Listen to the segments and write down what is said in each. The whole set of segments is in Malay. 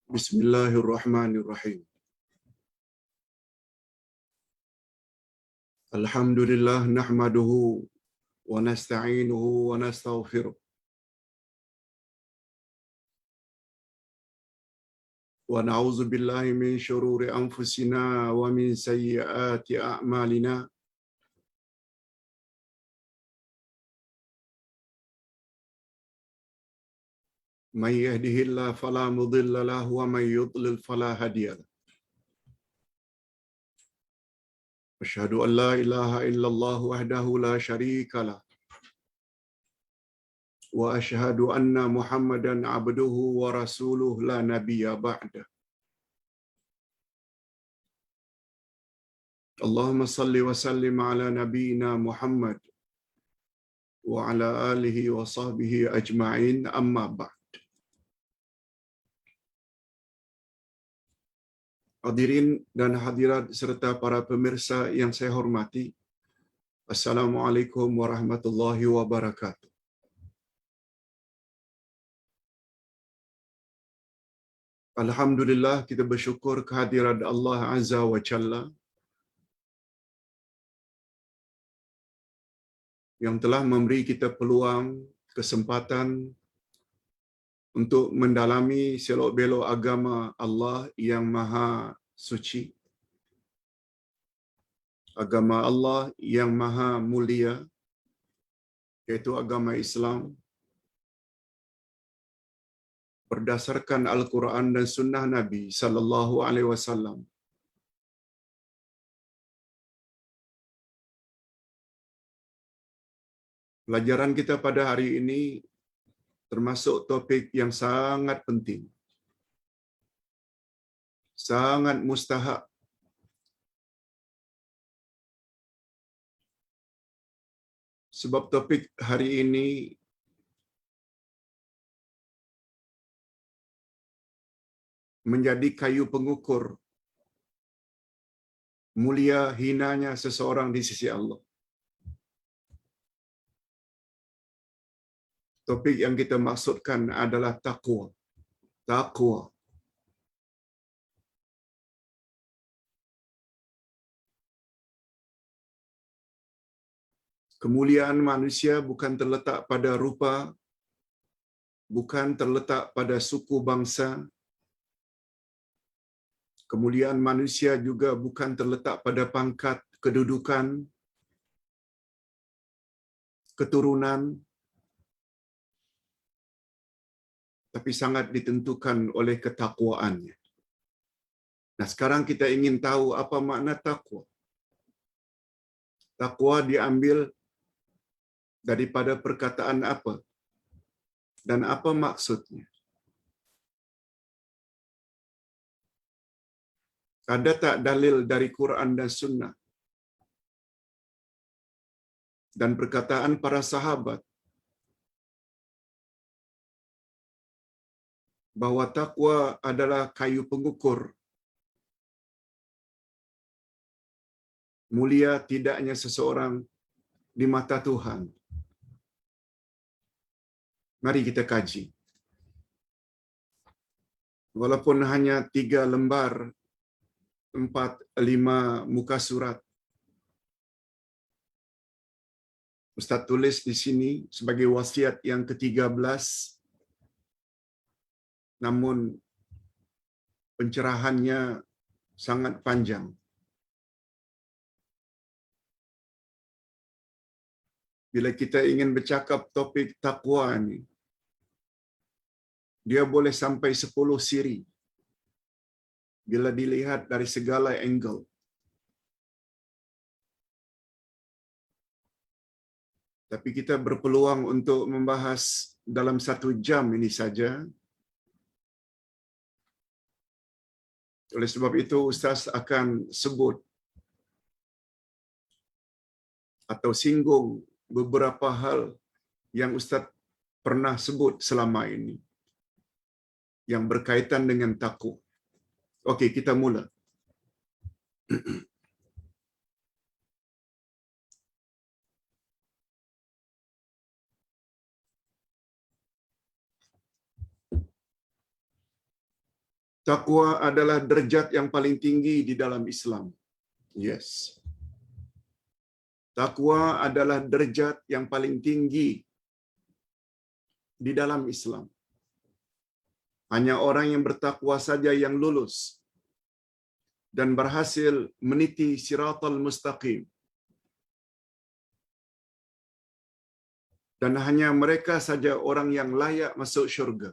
Bismillahirrahmanirrahim. Alhamdulillah nahmaduhu wa nasta'inuhu wa nastaghfiruh. Wa na'udzu billahi min shururi anfusina wa min sayyiati a'malina. May yahdihillahu fala mudilla lahu wa may yudlil fala hadiya lahu. Asyhadu an la ilaha illallah wahdahu la syarika lah. Wa asyhadu anna Muhammadan abduhu wa rasuluh la nabiyya ba'da. Allahumma salli wa sallim ala nabiyyina Muhammad wa ala alihi wa sahbihi ajma'in, amma ba'd. Hadirin dan hadirat serta para pemirsa yang saya hormati, Assalamualaikum warahmatullahi wabarakatuh. Alhamdulillah, kita bersyukur kehadirat Allah Azza wa Jalla yang telah memberi kita peluang, kesempatan untuk mendalami selok-belok agama Allah yang Maha Suci, agama Allah yang Maha Mulia, yaitu agama Islam, berdasarkan Al-Quran dan Sunnah Nabi Sallallahu Alaihi Wasallam. Pelajaran kita pada hari ini termasuk topik yang sangat penting, sangat mustahak. Sebab topik hari ini menjadi kayu pengukur mulia hinanya seseorang di sisi Allah. Topik yang kita maksudkan adalah taqwa. Taqwa. Kemuliaan manusia bukan terletak pada rupa, bukan terletak pada suku bangsa. Kemuliaan manusia juga bukan terletak pada pangkat, kedudukan, keturunan, tapi sangat ditentukan oleh ketakwaannya. Nah, sekarang kita ingin tahu apa makna takwa. Takwa diambil daripada perkataan apa dan apa maksudnya. Ada tak dalil dari Quran dan Sunnah dan perkataan para sahabat bahwa takwa adalah kayu pengukur mulia tidaknya seseorang di mata Tuhan? Mari kita kaji. Walaupun hanya 3 lembar, 4-5 muka surat, Ustaz tulis di sini sebagai wasiat yang ke-13, namun pencerahannya sangat panjang. Bila kita ingin bercakap topik takwa ini, dia boleh sampai 10 siri bila dilihat dari segala angle. Tapi kita berpeluang untuk membahas dalam 1 jam ini saja. Oleh sebab itu, Ustaz akan sebut atau singgung beberapa hal yang Ustaz pernah sebut selama ini yang berkaitan dengan takwa. Okey, kita mula. Takwa adalah derajat yang paling tinggi di dalam Islam. Yes. Takwa adalah derajat yang paling tinggi di dalam Islam. Hanya orang yang bertakwa saja yang lulus dan berhasil meniti siratal mustaqim. Dan hanya mereka saja orang yang layak masuk syurga.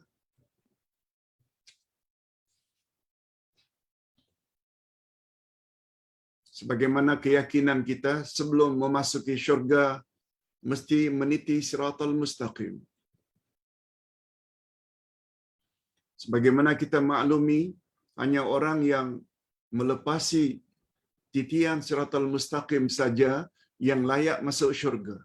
Sebagaimana keyakinan kita sebelum memasuki syurga mesti meniti siratal mustaqim. Sebagaimana kita maklumi, hanya orang yang melepasi titian siratal mustaqim saja yang layak masuk syurga.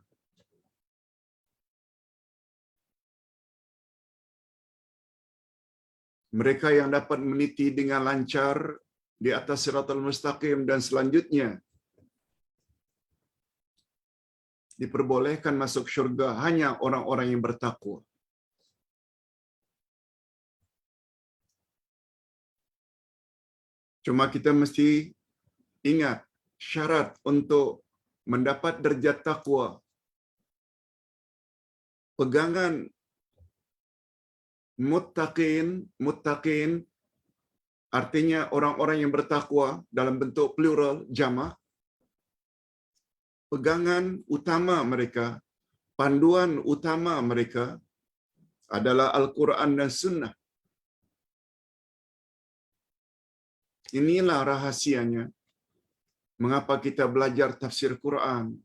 Mereka yang dapat meniti dengan lancar di atas siratal mustaqim dan selanjutnya diperbolehkan masuk syurga hanya orang-orang yang bertakwa. Cuma kita mesti ingat syarat untuk mendapat derajat takwa. Pegangan muttaqin artinya orang-orang yang bertakwa dalam bentuk plural jamak. Pegangan utama mereka, panduan utama mereka adalah Al-Quran dan Sunnah. Inilah rahasianya. Mengapa kita belajar tafsir Quran?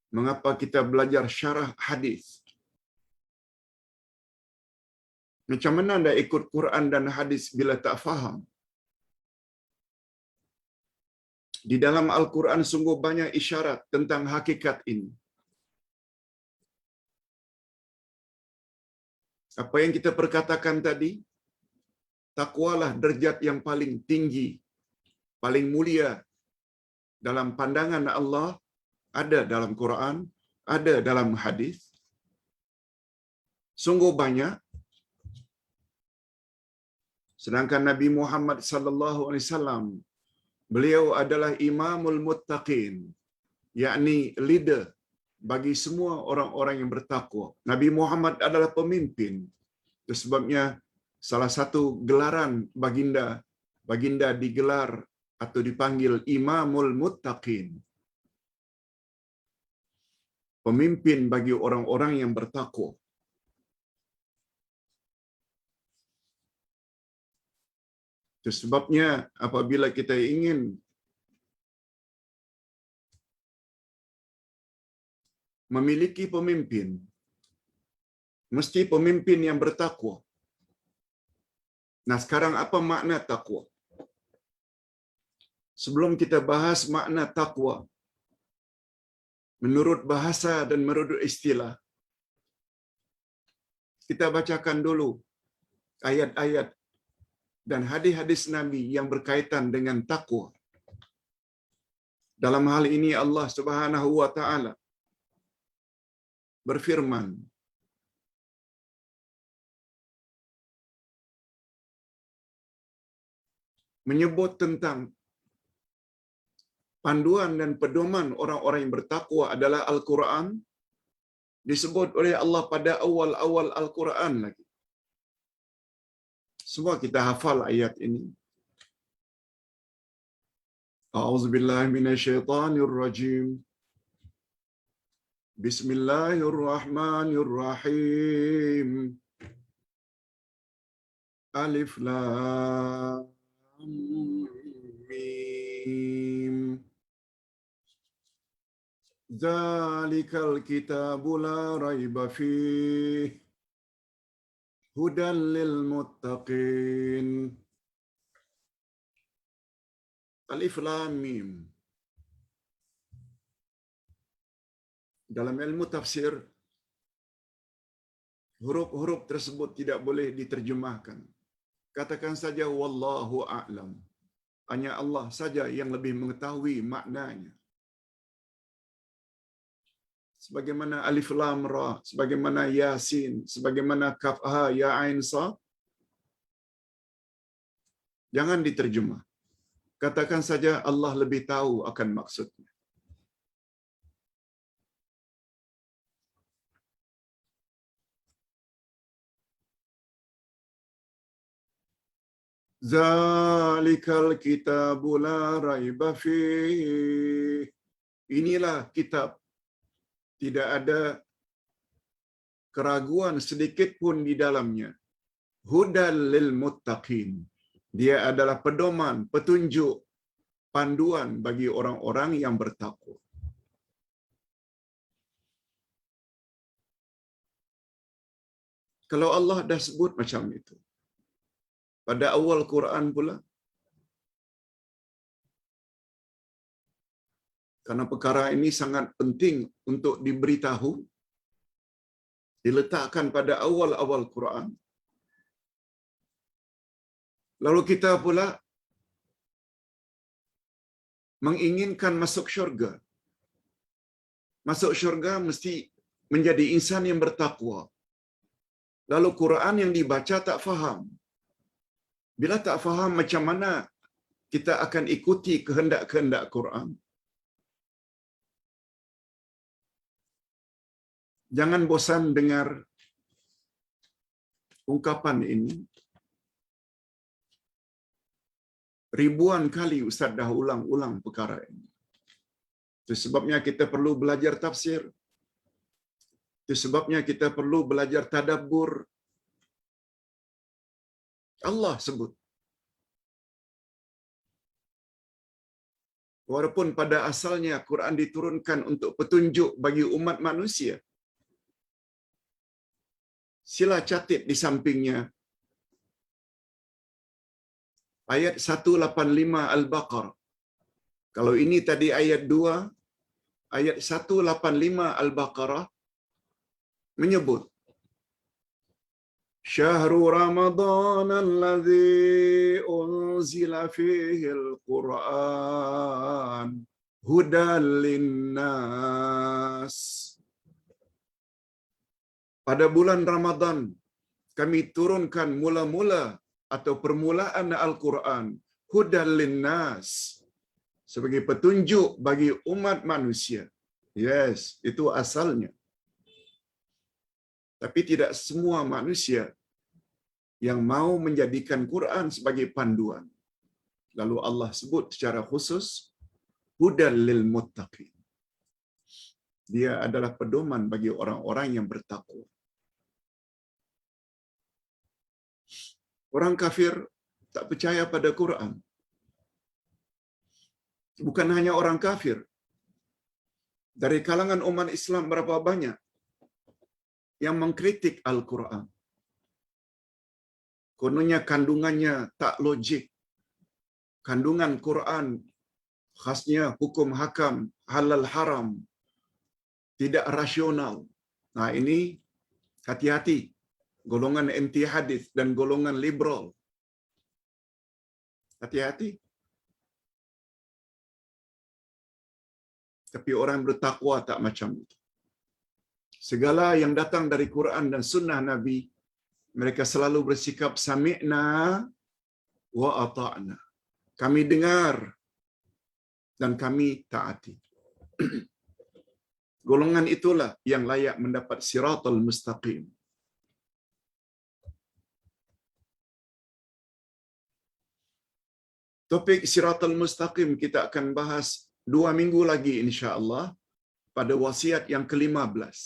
Mengapa kita belajar syarah hadis? Macam mana anda ikut Quran dan hadis bila tak faham? Di dalam Al-Quran sungguh banyak isyarat tentang hakikat ini. Apa yang kita perkatakan tadi, takwalah derajat yang paling tinggi, paling mulia dalam pandangan Allah, ada dalam Quran, ada dalam hadis. Sungguh banyak. Sedangkan Nabi Muhammad sallallahu alaihi wasallam, beliau adalah imamul muttaqin, yakni leader bagi semua orang-orang yang bertakwa. Nabi Muhammad adalah pemimpin. Itu sebabnya salah satu gelaran baginda digelar atau dipanggil imamul muttaqin. Pemimpin bagi orang-orang yang bertakwa. Itu sebabnya apabila kita ingin memiliki pemimpin, mesti pemimpin yang bertakwa. Nah, sekarang apa makna takwa? Sebelum kita bahas makna takwa, menurut bahasa dan menurut istilah, kita bacakan dulu ayat-ayat dan hadis-hadis Nabi yang berkaitan dengan takwa. Dalam hal ini Allah Subhanahu wa taala berfirman, menyebut tentang panduan dan pedoman orang-orang yang bertakwa adalah Al-Quran, disebut oleh Allah pada awal-awal Al-Quran lagi. Semua kita hafal ayat ini. A'udzubillahi minasyaitonirrajim. Bismillahirrahmanirrahim. Alif Lam Mim. Zalikal kitabu la raiba fihi hudan lil muttaqin. Alif Lam Mim. Dalam ilmu tafsir, huruf-huruf tersebut tidak boleh diterjemahkan. Katakan saja wallahu a'lam. Hanya Allah saja yang lebih mengetahui maknanya. Sebagaimana alif lam ra, sebagaimana yasin, sebagaimana kaf ha ya ain sa, Jangan diterjemah. Katakan saja Allah lebih tahu akan maksudnya. Zalikal kitabu la raiba fih. Inilah kitab. Tidak ada keraguan sedikit pun di dalamnya. Hudal lil muttaqin. Dia adalah pedoman, petunjuk, panduan bagi orang-orang yang bertakwa. Kalau Allah dah sebut macam itu, pada awal Quran pula, karena perkara ini sangat penting untuk diberitahu, diletakkan pada awal-awal Quran. Lalu kita pula menginginkan masuk syurga. Masuk syurga mesti menjadi insan yang bertakwa. Lalu Quran yang dibaca tak faham. Bila tak faham, macam mana kita akan ikuti kehendak-kehendak Quran? Jangan bosan dengar ungkapan ini. Ribuan kali Ustaz dah ulang-ulang perkara ini. Itu sebabnya kita perlu belajar tafsir. Itu sebabnya kita perlu belajar tadabbur. Allah sebut. Walaupun pada asalnya Quran diturunkan untuk petunjuk bagi umat manusia. Sila catat di sampingnya ayat 185 Al-Baqarah. Kalau ini tadi ayat 2, ayat 185 Al-Baqarah menyebut Syahrul Ramadan alladzi unzila fihi al-Quran hudal linnas. Pada bulan Ramadan kami turunkan mula-mula atau permulaan Al-Quran hudal linnas, sebagai petunjuk bagi umat manusia. Yes, itu asalnya. Tapi tidak semua manusia yang mau menjadikan Quran sebagai panduan. Lalu Allah sebut secara khusus hudal lil muttaqin. Dia adalah pedoman bagi orang-orang yang bertakwa. Orang kafir tak percaya pada Quran. Bukan hanya orang kafir. Dari kalangan umat Islam berapa banyak yang mengkritik Al-Quran. Kononnya kandungannya tak logik. Kandungan Quran khasnya hukum hakam, halal haram, tidak rasional. Nah, ini hati-hati. Golongan anti hadis dan golongan liberal. Hati-hati. Tapi orang bertakwa tak macam itu. Segala yang datang dari Quran dan sunnah Nabi, mereka selalu bersikap sami'na wa ata'na. Kami dengar dan kami taati. Golongan itulah yang layak mendapat siratal mustaqim. Topik siratal mustaqim kita akan bahas 2 minggu lagi insya-Allah pada wasiat yang ke-15.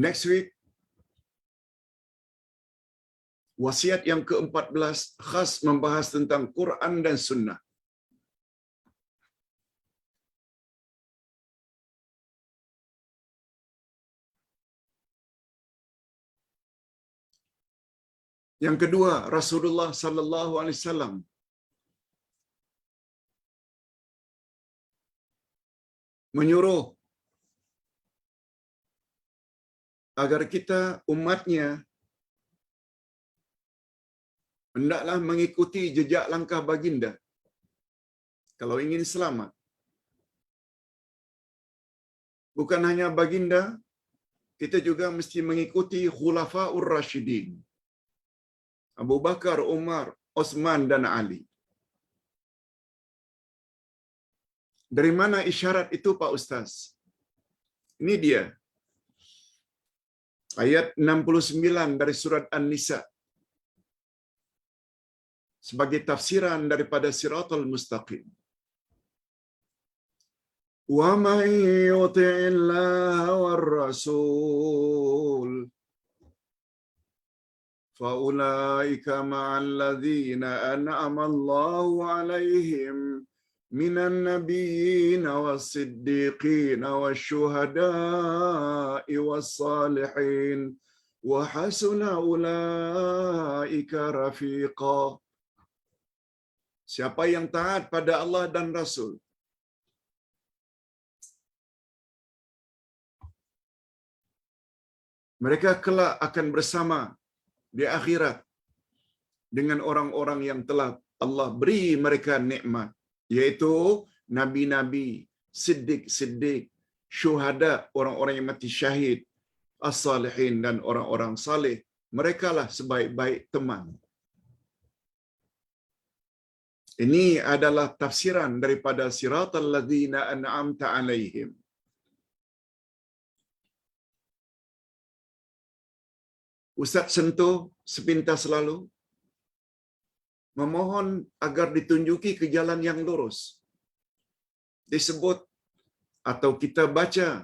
Next week wasiat yang ke-14 khas membahas tentang Quran dan sunnah. Yang kedua, Rasulullah sallallahu alaihi wasallam menyuruh agar kita umatnya hendaklah mengikuti jejak langkah baginda kalau ingin selamat. Bukan hanya baginda, kita juga mesti mengikuti Khulafaur Rasyidin. Abu Bakar, Umar, Osman dan Ali. Dari mana isyarat itu Pak Ustaz? Ini dia. Ayat 69 dari surat An-Nisa. Sebagai tafsiran daripada Siratal Mustaqim. Wa man yuti'illaha war rasul fa ulaika ma'al ladzina an'ama Allahu 'alaihim minan nabiyyin was-siddiqin wasyuhada'i was-salihin wa hasuna ulaika rafiqa. Siapa yang taat pada Allah dan Rasul, mereka kelak akan bersama di akhirat dengan orang-orang yang telah Allah beri mereka nikmat, yaitu nabi-nabi, siddiq-siddiq, syuhada, orang-orang yang mati syahid, as-salihin dan orang-orang saleh. Merekalah sebaik-baik teman. Ini adalah tafsiran daripada siratal ladzina an'amta 'alaihim. Ustaz sentuh sepintas lalu memohon agar ditunjuki ke jalan yang lurus. Disebut atau kita baca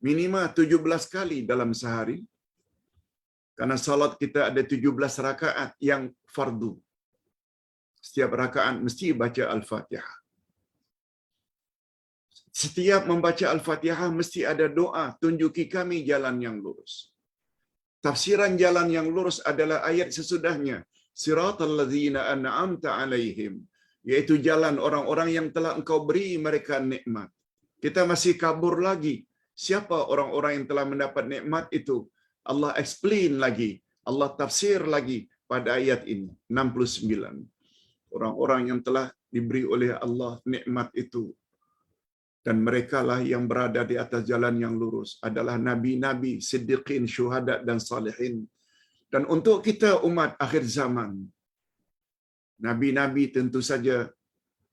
minimal 17 kali dalam sehari. Karena salat kita ada 17 rakaat yang fardu. Setiap rakaat mesti baca Al-Fatihah. Setiap membaca Al-Fatihah mesti ada doa, tunjuki kami jalan yang lurus. Tafsiran jalan yang lurus adalah ayat sesudahnya. Siratal ladzina an'amta 'alaihim, yaitu jalan orang-orang yang telah Engkau beri mereka nikmat. Kita masih kabur lagi. Siapa orang-orang yang telah mendapat nikmat itu? Allah explain lagi, Allah tafsir lagi pada ayat ini 69. Orang-orang yang telah diberi oleh Allah nikmat itu dan merekalah yang berada di atas jalan yang lurus adalah nabi-nabi, siddiqin, syuhada dan salihin. Dan untuk kita umat akhir zaman, nabi-nabi tentu saja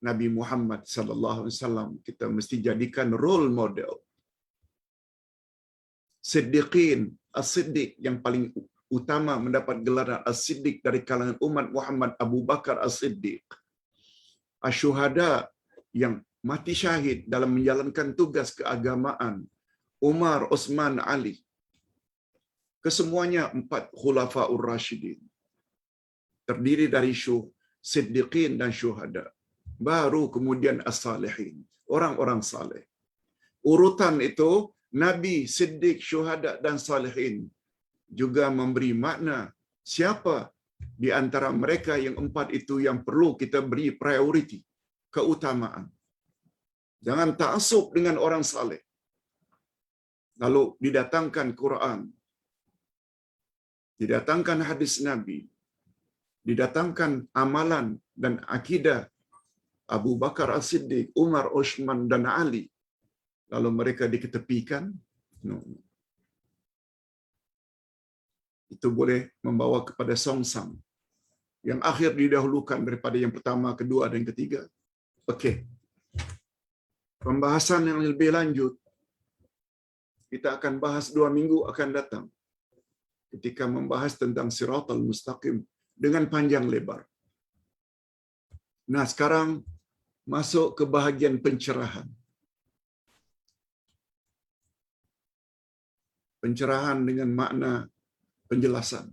Nabi Muhammad sallallahu alaihi wasallam kita mesti jadikan role model. Siddiqin, as-siddiq yang paling utama mendapat gelaran as-siddiq dari kalangan umat Muhammad, Abu Bakar as-Siddiq. Asyuhada yang mati syahid dalam menjalankan tugas keagamaan, Umar, Osman, Ali. Kesemuanya 4 Khulafaur Rasyidin. Terdiri dari siddiqin dan syuhada. Baru kemudian as-salihin, orang-orang saleh. Urutan itu Nabi, siddiq, syuhada dan salihin juga memberi makna siapa di antara mereka yang 4 itu yang perlu kita beri priority, keutamaan. Jangan ta'assub dengan orang saleh. Lalu didatangkan Quran, didatangkan hadis Nabi, didatangkan amalan dan akidah Abu Bakar As-Siddiq, Umar, Utsman dan Ali. Lalu mereka diketepikan. No. Itu boleh membawa kepada songsang. Yang akhir didahulukan daripada yang pertama, kedua dan ketiga. Okey. Pembahasan yang lebih lanjut kita akan bahas 2 minggu akan datang ketika membahas tentang Siratal Mustaqim dengan panjang lebar. Nah, sekarang masuk ke bahagian pencerahan. Pencerahan dengan makna penjelasan.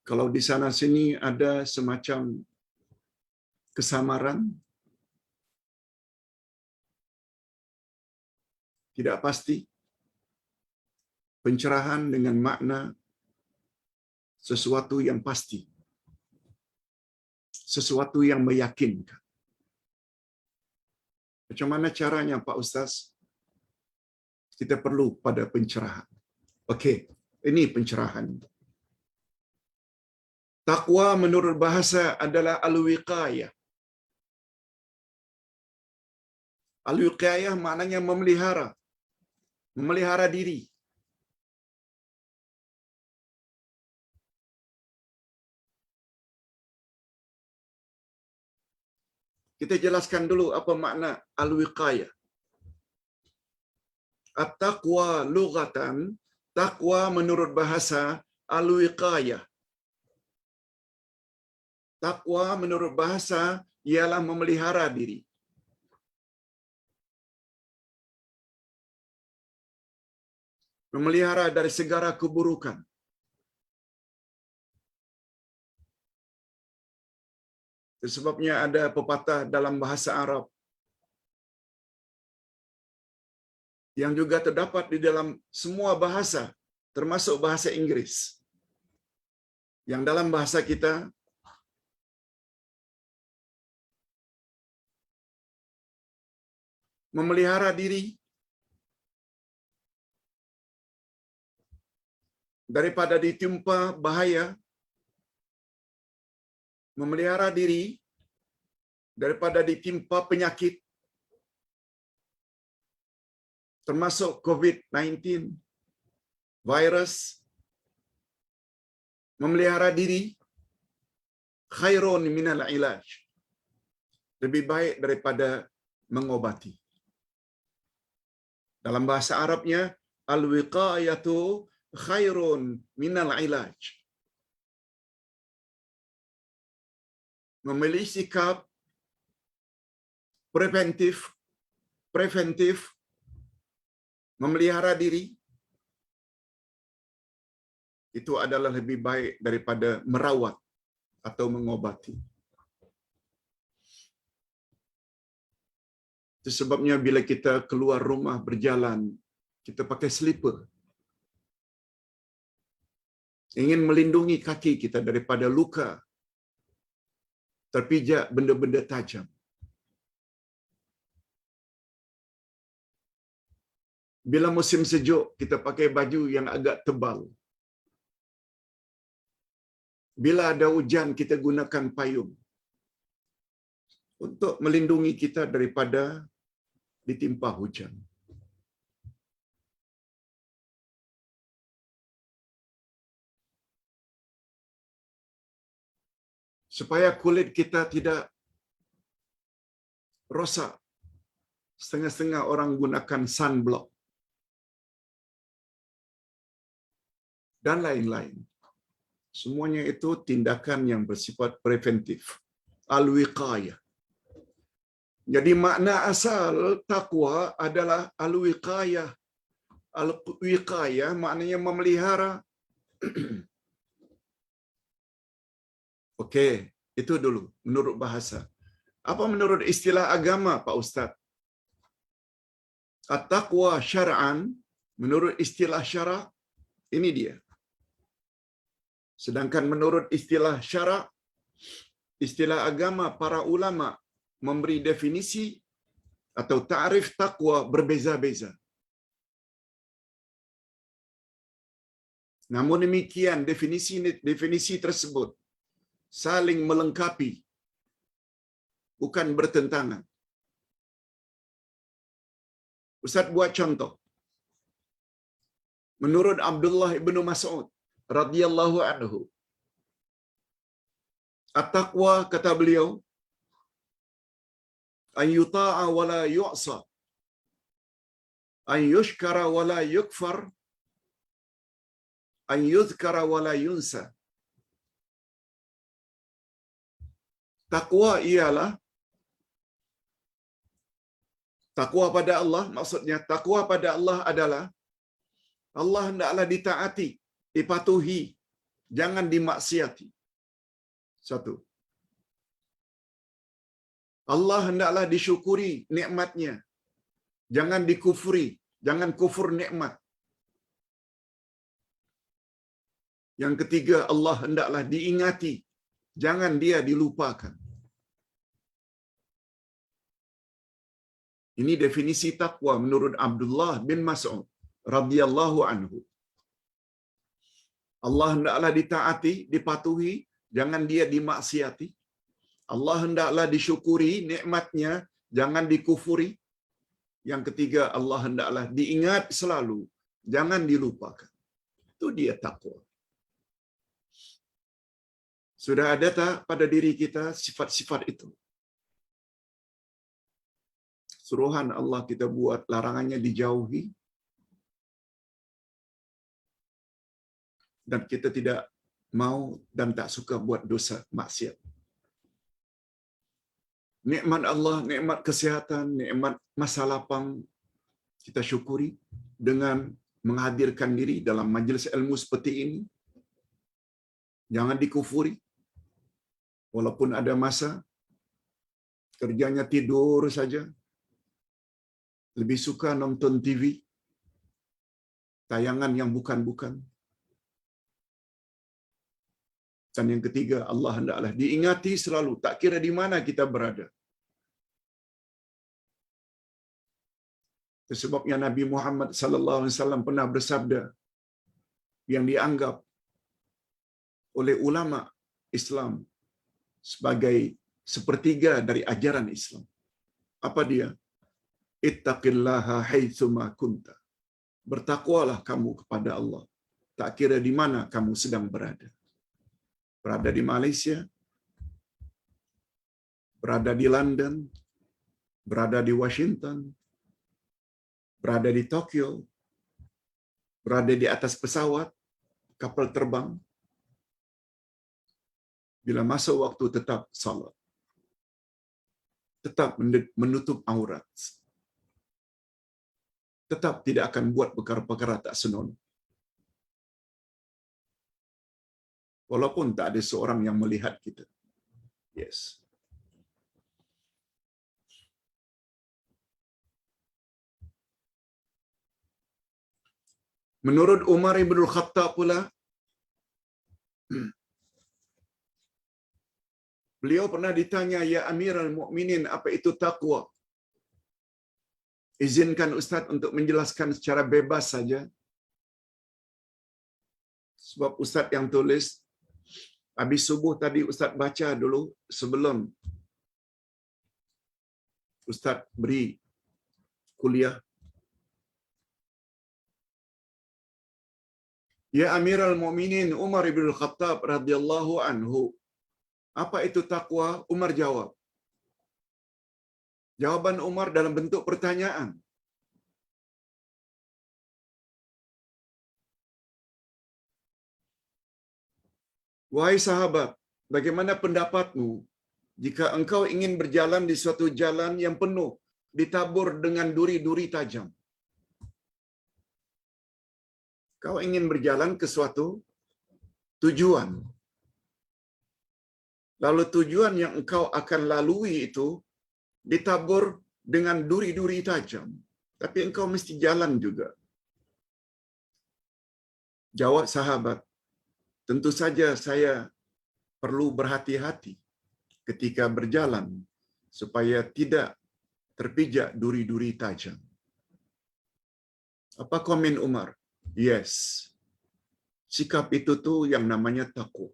Kalau di sana sini ada semacam kesamaran, tidak pasti. Pencerahan dengan makna sesuatu yang pasti. Sesuatu yang meyakinkan. Macam mana caranya Pak Ustaz? Kita perlu pada pencerahan. Okey, ini pencerahan. Takwa menurut bahasa adalah al-wiqayah. Al-wiqayah maknanya memelihara. Memelihara diri. Kita jelaskan dulu apa makna al-wiqayah. At-taqwa lughatan, taqwa menurut bahasa al-wiqayah. Taqwa menurut bahasa ialah memelihara diri. Memelihara dari segala keburukan. Sebabnya ada pepatah dalam bahasa Arab yang juga terdapat di dalam semua bahasa, termasuk bahasa Inggris. Yang dalam bahasa kita memelihara diri daripada ditimpa bahaya, memelihara diri daripada ditimpa penyakit, termasuk COVID-19, virus. Memelihara diri khairun minal ilaj, lebih baik daripada mengobati. Dalam bahasa Arabnya, al-wiqayatu khairun minal ilaj. Memilih sikap preventif, memelihara diri, itu adalah lebih baik daripada merawat atau mengobati. Itu sebabnya bila kita keluar rumah berjalan, kita pakai slipper. Ingin melindungi kaki kita daripada luka, terpijak benda-benda tajam. Bila musim sejuk, kita pakai baju yang agak tebal. Bila ada hujan, kita gunakan payung untuk melindungi kita daripada ditimpa hujan. Supaya kulit kita tidak rosak. Setengah-setengah orang gunakan sunblock dan lain-lain. Semuanya itu tindakan yang bersifat preventif. Al-wiqayah. Jadi makna asal takwa adalah al-wiqayah. Al-wiqayah maknanya memelihara. Okey, itu dulu menurut bahasa. Apa menurut istilah agama, Pak Ustaz? At-taqwa syar'an, menurut istilah syarak, ini dia. Sedangkan menurut istilah syarak, istilah agama, para ulama memberi definisi atau ta'rif taqwa berbeza-beza. Namun demikian, definisi tersebut saling melengkapi, bukan bertentangan. Ustaz buat contoh. Menurut Abdullah ibn Mas'ud radhiyallahu anhu, at-taqwa, kata beliau, an yuta'a wa la yu'sa, an yushkara wa la yukfar, an yuzkara wa la yunsa. Takwa ialah takwa pada Allah, maksudnya takwa pada Allah adalah Allah hendaklah ditaati, dipatuhi, jangan dimaksiati. Satu. Allah hendaklah disyukuri nikmatnya, jangan dikufuri, jangan kufur nikmat. Yang ketiga, Allah hendaklah diingati, jangan dia dilupakan. Ini definisi takwa menurut Abdullah bin Mas'ud radhiyallahu anhu. Allah hendaklah ditaati, dipatuhi, jangan dia dimaksiati. Allah hendaklah disyukuri nikmatnya, jangan dikufuri. Yang ketiga, Allah hendaklah diingat selalu, jangan dilupakan. Itu dia takwa. Sudah ada tak pada diri kita sifat-sifat itu? Suruhan Allah kita buat, larangannya dijauhi, dan kita tidak mau dan tak suka buat dosa maksiat. Nikmat Allah, nikmat kesihatan, nikmat masa lapang, kita syukuri dengan menghadirkan diri dalam majlis ilmu seperti ini. Jangan dikufuri. Walaupun ada masa kerjanya tidur saja, lebih suka nonton TV, tayangan yang bukan-bukan. Dan yang ketiga, Allah hendaklah diingati selalu, tak kira di mana kita berada. Sebabnya Nabi Muhammad sallallahu alaihi wasallam pernah bersabda yang dianggap oleh ulama Islam sebagai sepertiga dari ajaran Islam. Apa dia? Ittaqillaha haitsuma kunta. Bertakwalah kamu kepada Allah, tak kira di mana kamu sedang berada. Berada di Malaysia, berada di London, berada di Washington, berada di Tokyo, berada di atas pesawat, kapal terbang. Bila masa waktu tetap salat. Tetap menutup aurat. Tetap tidak akan buat perkara-perkara tak senonoh. Walaupun tak ada seorang yang melihat kita. Yes. Menurut Umar ibn Khattab pula, beliau pernah ditanya, ya Amirul Mukminin, apa itu takwa? Izinkan Ustaz untuk menjelaskan secara bebas saja. Sebab Ustaz yang tulis, habis subuh tadi Ustaz baca dulu sebelum Ustaz beri kuliah. Ya Amirul Mukminin Umar ibn Khattab radhiyallahu anhu, apa itu takwa? Umar jawab. Jawaban Umar dalam bentuk pertanyaan. Wahai sahabat, bagaimana pendapatmu jika engkau ingin berjalan di suatu jalan yang penuh ditabur dengan duri-duri tajam? Kau ingin berjalan ke suatu tujuan. Lalu tujuan yang engkau akan lalui itu ditabur dengan duri-duri tajam. Tapi engkau mesti jalan juga. Jawab sahabat, tentu saja saya perlu berhati-hati ketika berjalan supaya tidak terpijak duri-duri tajam. Apa komen Umar? Yes. Sikap itu tuh yang namanya takwa.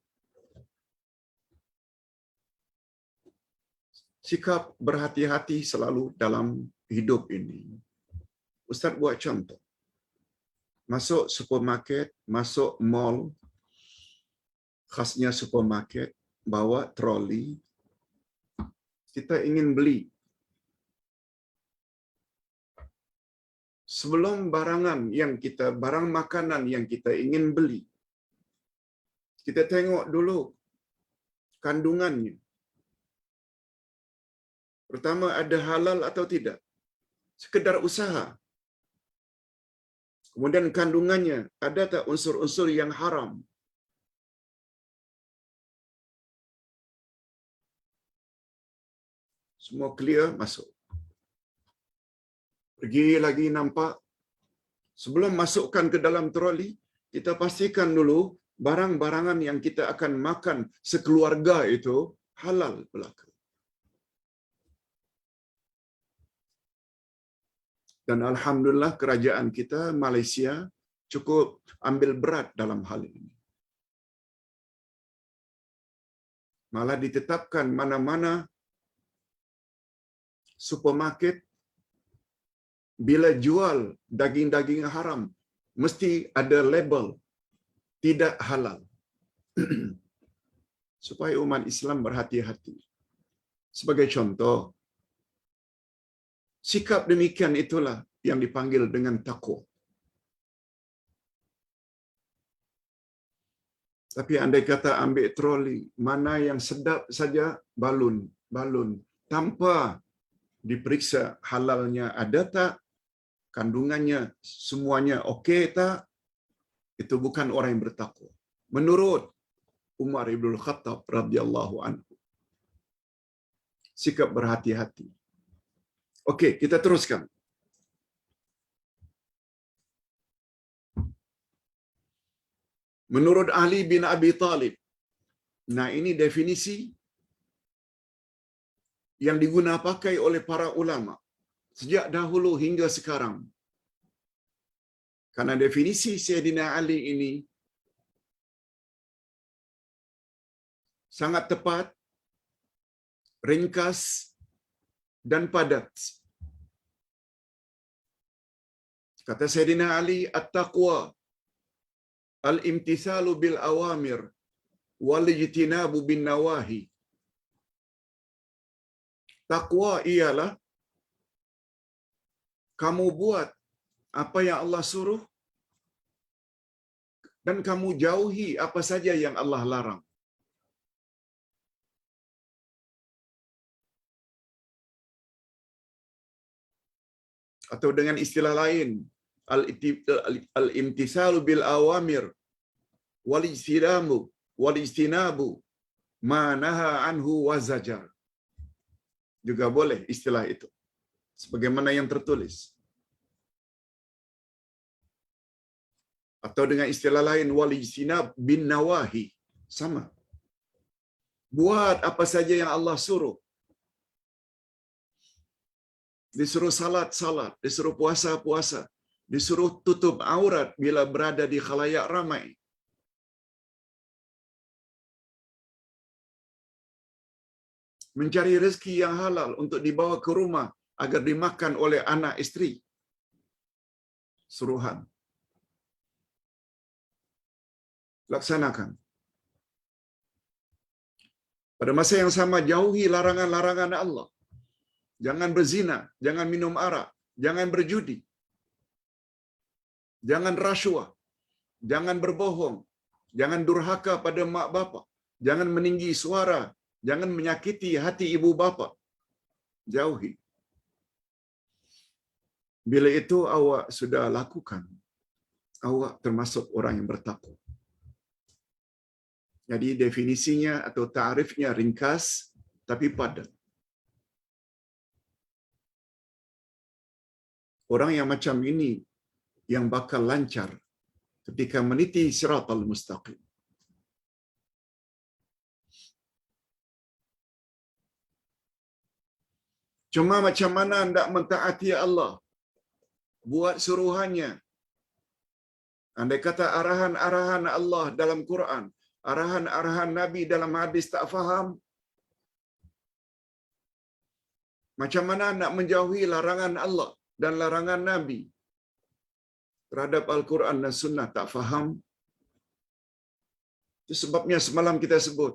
Sikap berhati-hati selalu dalam hidup ini. Ustaz buat contoh. Masuk supermarket, masuk mall, khasnya supermarket, bawa troli, kita ingin beli. Sebelum barang makanan yang kita ingin beli, kita tengok dulu kandungannya. Pertama, ada halal atau tidak? Sekedar usaha. Kemudian kandungannya, ada tak unsur-unsur yang haram? Semua clear, masuk. Pergi lagi nampak. Sebelum masukkan ke dalam troli, kita pastikan dulu barang-barangan yang kita akan makan sekeluarga itu halal belaka. Dan alhamdulillah kerajaan kita Malaysia cukup ambil berat dalam hal ini. Malah ditetapkan mana-mana supermarket bila jual daging-daging haram, mesti ada label tidak halal. Supaya umat Islam berhati-hati. Sebagai contoh, sikap demikian itulah yang dipanggil dengan takwa. Tapi andai kata ambil troli, mana yang sedap saja, balun, tanpa diperiksa halalnya ada tak, kandungannya semuanya okey tak, itu bukan orang yang bertakwa. Menurut Umar ibn Khattab radhiyallahu anhu. Sikap berhati-hati. Okey, kita teruskan. Menurut Ali bin Abi Talib. Nah, ini definisi yang digunakan pakai oleh para ulama sejak dahulu hingga sekarang. Karena definisi Sayyidina Ali ini sangat tepat, ringkas dan padat. Kata Sayyidina Ali, at-taqwa al-imtithalu bil awamir wal ijtinabu bin nawahi. Takwa ialah kamu buat apa yang Allah suruh dan kamu jauhi apa saja yang Allah larang. Atau dengan istilah lain, al-imtithalu bil awamir wal ijtinabu ma naha anhu wa zajar. Juga boleh istilah itu sebagaimana yang tertulis. Atau dengan istilah lain, wal ijtinab bin nawahi, sama. Buat apa saja yang Allah suruh. Disuruh salat, disuruh puasa, disuruh tutup aurat bila berada di khalayak ramai. Mencari rezeki yang halal untuk dibawa ke rumah agar dimakan oleh anak isteri. Suruhan. Laksanakan. Pada masa yang sama, jauhi larangan-larangan Allah. Jangan berzina, jangan minum arak, jangan berjudi, jangan rasuah, jangan berbohong, jangan durhaka pada mak bapa, jangan meninggi suara, jangan menyakiti hati ibu bapa. Jauhi. Bila itu awak sudah lakukan, awak termasuk orang yang bertakwa. Jadi definisinya atau ta'rifnya ringkas tapi padat. Orang yang macam ini yang bakal lancar ketika meniti siratal mustaqim. Cuma macam mana hendak mentaati Allah, buat suruhannya. Andai kata arahan-arahan Allah dalam Quran, arahan-arahan Nabi dalam hadis tak faham, macam mana nak menjauhi larangan Allah dan larangan Nabi terhadap Al-Quran dan Sunnah tak faham? Itu sebabnya semalam kita sebut.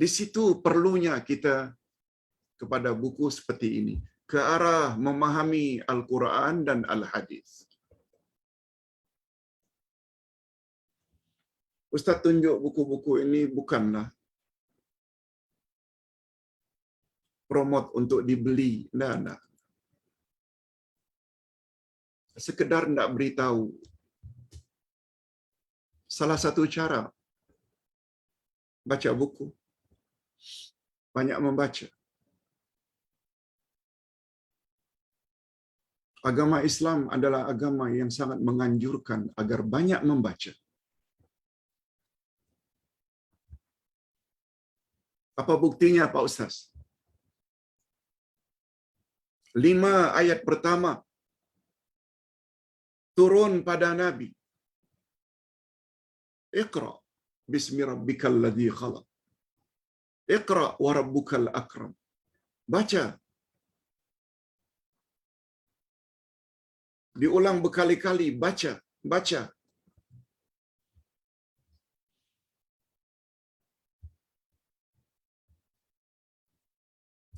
Di situ perlunya kita kepada buku seperti ini, ke arah memahami Al-Quran dan Al-Hadis. Ustaz tunjuk buku-buku ini bukanlah promote untuk dibeli. Tidak. Sekedar nak beritahu. Salah satu cara baca buku. Banyak membaca. Agama Islam adalah agama yang sangat menganjurkan agar banyak membaca. Apa buktinya Pak Ustaz? 5 ayat pertama turun pada Nabi. Iqra bismi rabbikal ladzi khalaq. Iqra wa rabbukal akram. Baca. Diulang berkali-kali, baca, baca.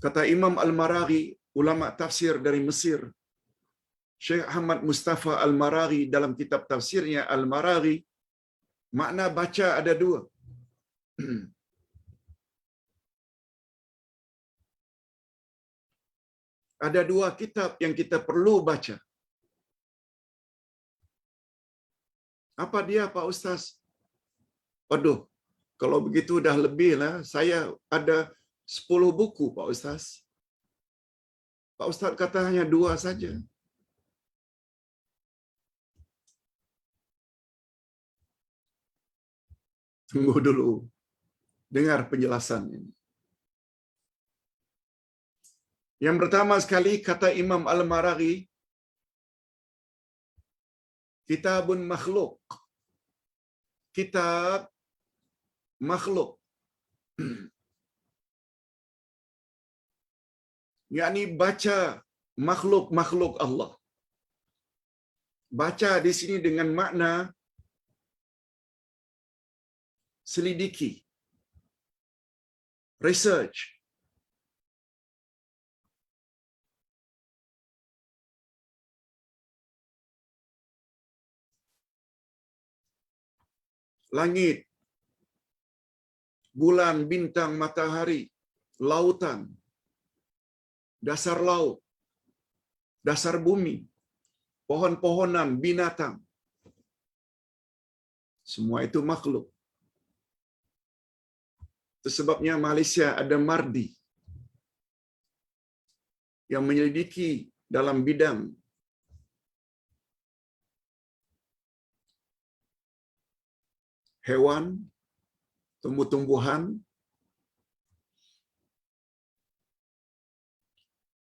Kata Imam Al-Maraghi, ulama tafsir dari Mesir, Syekh Ahmad Mustafa Al-Maraghi dalam kitab tafsirnya Al-Maraghi, makna baca ada dua. Ada dua kitab yang kita perlu baca. Apa dia, Pak Ustaz? Waduh, kalau begitu dah lebih lah. Saya ada 10 buku, Pak Ustaz. Pak Ustaz kata hanya dua saja. Tunggu dulu. Dengar penjelasan ini. Yang pertama sekali, kata Imam Al-Maraghi, kitabun makhluk. Kitab makhluk. yakni baca makhluk-makhluk Allah. Baca di sini dengan makna selidiki, research. Langit, bulan, bintang, matahari, lautan, dasar laut, dasar bumi, pohon-pohonan, binatang. Semua itu makhluk. Itu sebabnya Malaysia ada Mardi yang menyelidiki dalam bidang hewan, tumbuh-tumbuhan,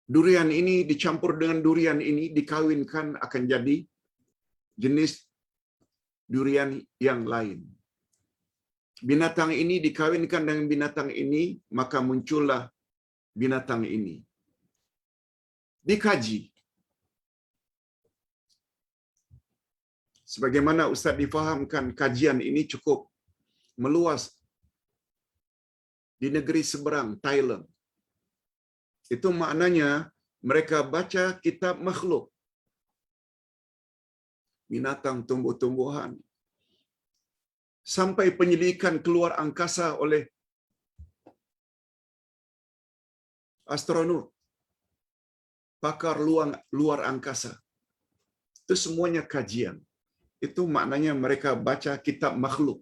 durian ini dicampur dengan durian ini, dikawinkan akan jadi jenis durian yang lain. Binatang ini dikawinkan dengan binatang ini, maka muncullah binatang ini. Dikaji. Sebagaimana Ustaz difahamkan, kajian ini cukup meluas di negeri seberang, Thailand. Itu maknanya mereka baca kitab makhluk. Binatang, tumbuh-tumbuhan. Sampai penyelidikan keluar angkasa oleh astronaut, pakar luar angkasa. Itu semuanya kajian. Itu maknanya mereka baca kitab makhluk.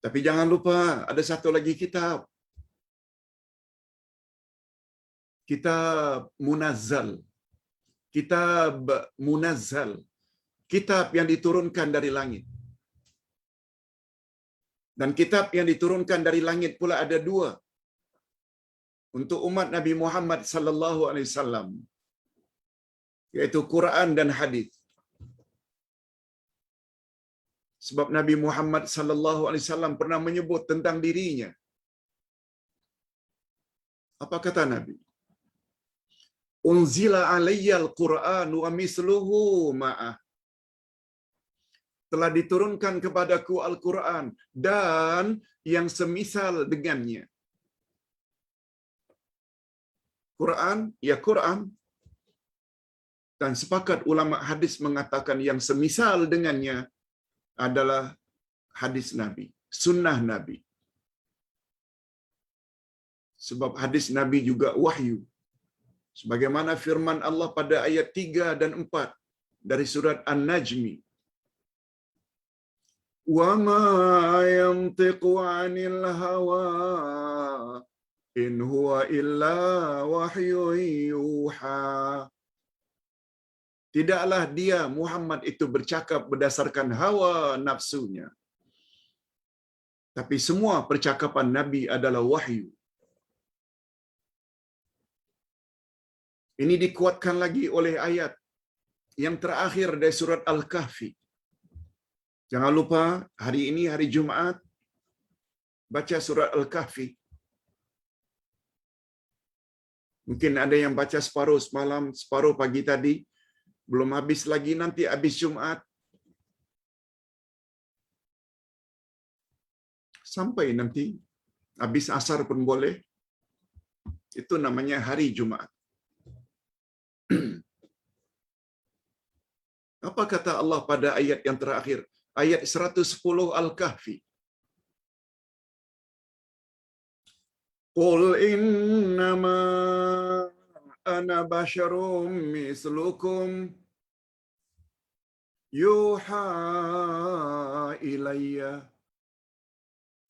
Tapi jangan lupa ada satu lagi kitab. Kitab munazzal. Kitab munazzal. Kitab yang diturunkan dari langit. Dan kitab yang diturunkan dari langit pula ada dua. Untuk umat Nabi Muhammad sallallahu alaihi wasallam, yaitu Quran dan hadis. Sebab Nabi Muhammad sallallahu alaihi wasallam pernah menyebut tentang dirinya. Apa kata Nabi? Unzila alayyal Qur'an wa misluhu ma'ah. Telah diturunkan kepadaku Al-Quran dan yang semisal dengannya. Quran, ya Quran. Dan sepakat ulama hadis mengatakan yang semisal dengannya adalah hadis Nabi, sunnah Nabi. Sebab hadis Nabi juga wahyu. Sebagaimana firman Allah pada ayat 3 dan 4 dari surat An-Najmi. Wa ma yantiqu 'anil hawa in huwa illa wahyun yuha. Tidaklah dia Muhammad itu bercakap berdasarkan hawa nafsunya. Tapi semua percakapan Nabi adalah wahyu. Ini dikuatkan lagi oleh ayat yang terakhir dari surat Al-Kahfi. Jangan lupa hari ini hari Jumaat baca surat Al-Kahfi. Mungkin ada yang baca separuh semalam, separuh pagi tadi, belum habis lagi, nanti habis Jumat. Sampai nanti, habis asar pun boleh. Itu namanya hari Jumat. Apa kata Allah pada ayat yang terakhir? Ayat 110 Al-Kahfi. Qul innama ana basyarum mislukum yuha ilayya.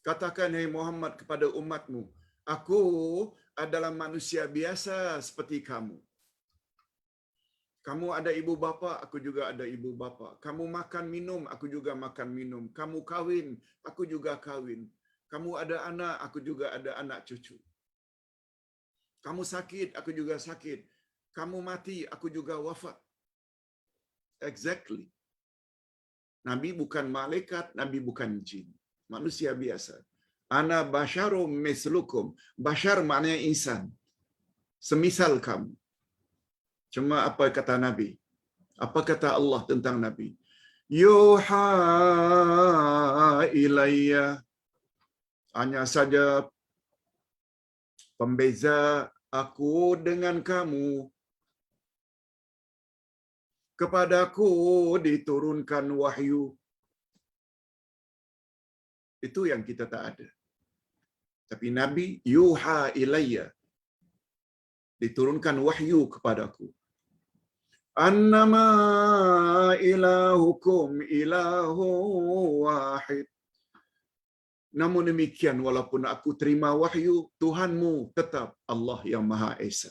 Katakan, hai Muhammad, kepada umatmu, aku adalah manusia biasa seperti kamu. Kamu ada ibu bapa, aku juga ada ibu bapa. Kamu makan minum, aku juga makan minum. Kamu kawin, aku juga kawin. Kamu ada anak, aku juga ada anak cucu. Kamu sakit, aku juga sakit. Kamu mati, aku juga wafat. Exactly. Nabi bukan malaikat, Nabi bukan jin. Manusia biasa. Ana basyarum mislukum. Basyar maknanya insan. Semisal kamu. Cuma apa kata Nabi? Apa kata Allah tentang Nabi? Yuha ilayya. Hanya saja pembeza aku dengan kamu. Kepadaku diturunkan wahyu. Itu yang kita tak ada. Tapi Nabi yuha ilayya. Diturunkan wahyu kepadaku. Annama ilahukum ilahu wahid. Namun demikian, walaupun aku terima wahyu, Tuhanmu tetap Allah yang Maha Esa.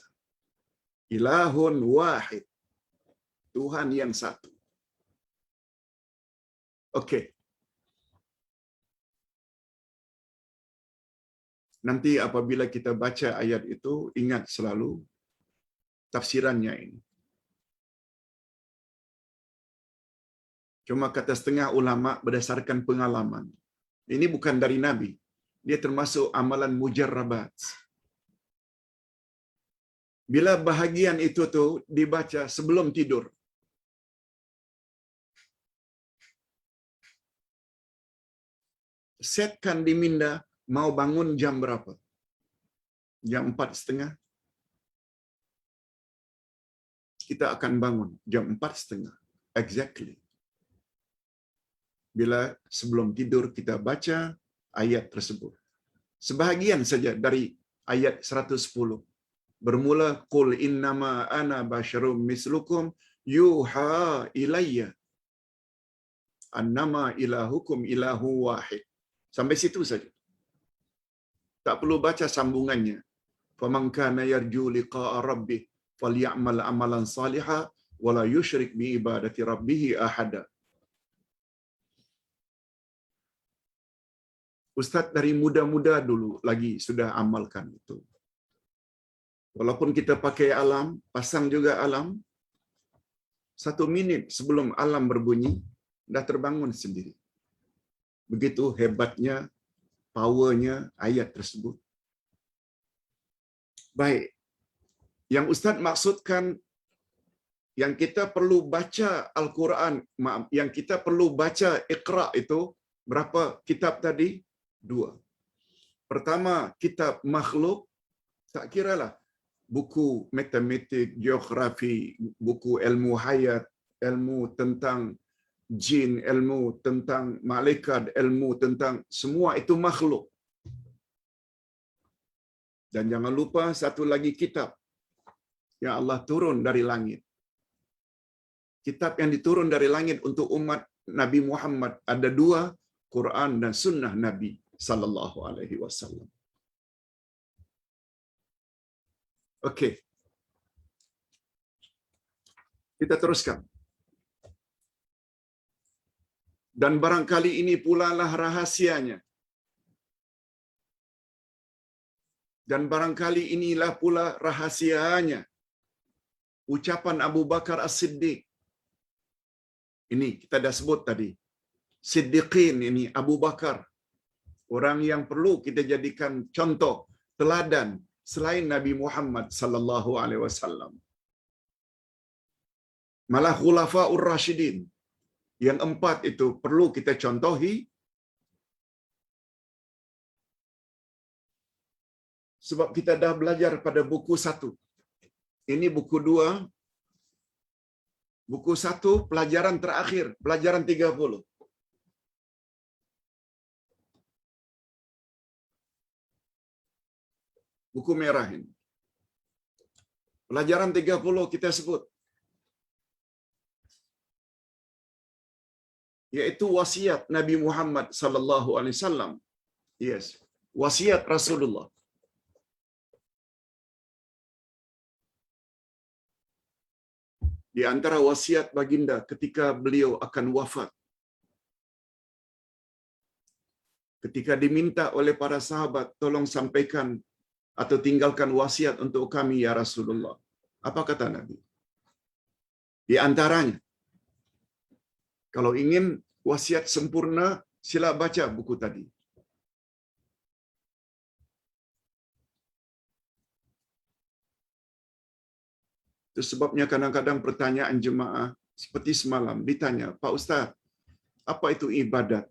Ilahun wahid. Tuhan yang satu. Okey. Nanti apabila kita baca ayat itu, ingat selalu tafsirannya ini. Cuma kata setengah ulama berdasarkan pengalaman. Ini bukan dari Nabi. Dia termasuk amalan mujarrabat. Bila bahagian itu tu dibaca sebelum tidur. Setkan di minda mau bangun jam berapa? Jam 4:30. Kita akan bangun jam 4:30. Exactly. Bila sebelum tidur kita baca ayat tersebut. Sebahagian saja dari ayat 110. Bermula qul innama ana basyarum mislukum yuha ilayya annama ilahukum ilahu wahid. Sampai situ saja. Tak perlu baca sambungannya. Faman kana yarju liqa'a rabbih falyamal amalan salihan wala yusyrik bi ibadati rabbih ahada. Ustaz dari muda-muda dulu lagi sudah amalkan itu. Walaupun kita pakai alam, pasang juga alam, 1 minit sebelum alam berbunyi, dah terbangun sendiri. Begitu hebatnya, powernya ayat tersebut. Baik. Yang Ustaz maksudkan, yang kita perlu baca Al-Quran, yang kita perlu baca Iqra itu, berapa kitab tadi? 2. Pertama, kitab makhluk, tak kiralah buku matematik, geografi, buku ilmu hayat, ilmu tentang jin, ilmu tentang malaikat, ilmu tentang semua itu makhluk. Dan jangan lupa satu lagi kitab yang Allah turun dari langit. Kitab yang diturun dari langit untuk umat Nabi Muhammad ada 2, Quran dan sunnah Nabi sallallahu alaihi wasallam. Okey. Kita teruskan. Dan barangkali ini pula lah rahasianya. Dan barangkali inilah pula rahasianya. Ucapan Abu Bakar As-Siddiq. Ini kita dah sebut tadi. Siddiqin ini Abu Bakar. Orang yang perlu kita jadikan contoh, teladan selain Nabi Muhammad sallallahu alaihi wasallam. Malah Khulafaur Rasyidin yang 4 itu perlu kita contohi sebab kita dah belajar pada buku 1. Ini buku 2. Buku 1 pelajaran terakhir, pelajaran 30. Buku merah ini. Pelajaran 30 kita sebut. Yaitu wasiat Nabi Muhammad sallallahu alaihi wasallam. Yes, wasiat Rasulullah. Di antara wasiat baginda ketika beliau akan wafat. Ketika diminta oleh para sahabat, tolong sampaikan atau tinggalkan wasiat untuk kami ya Rasulullah. Apa kata Nabi? Di antaranya, kalau ingin wasiat sempurna, sila baca buku tadi. Itu sebabnya kadang-kadang pertanyaan jemaah seperti semalam ditanya, Pak Ustaz, apa itu ibadat?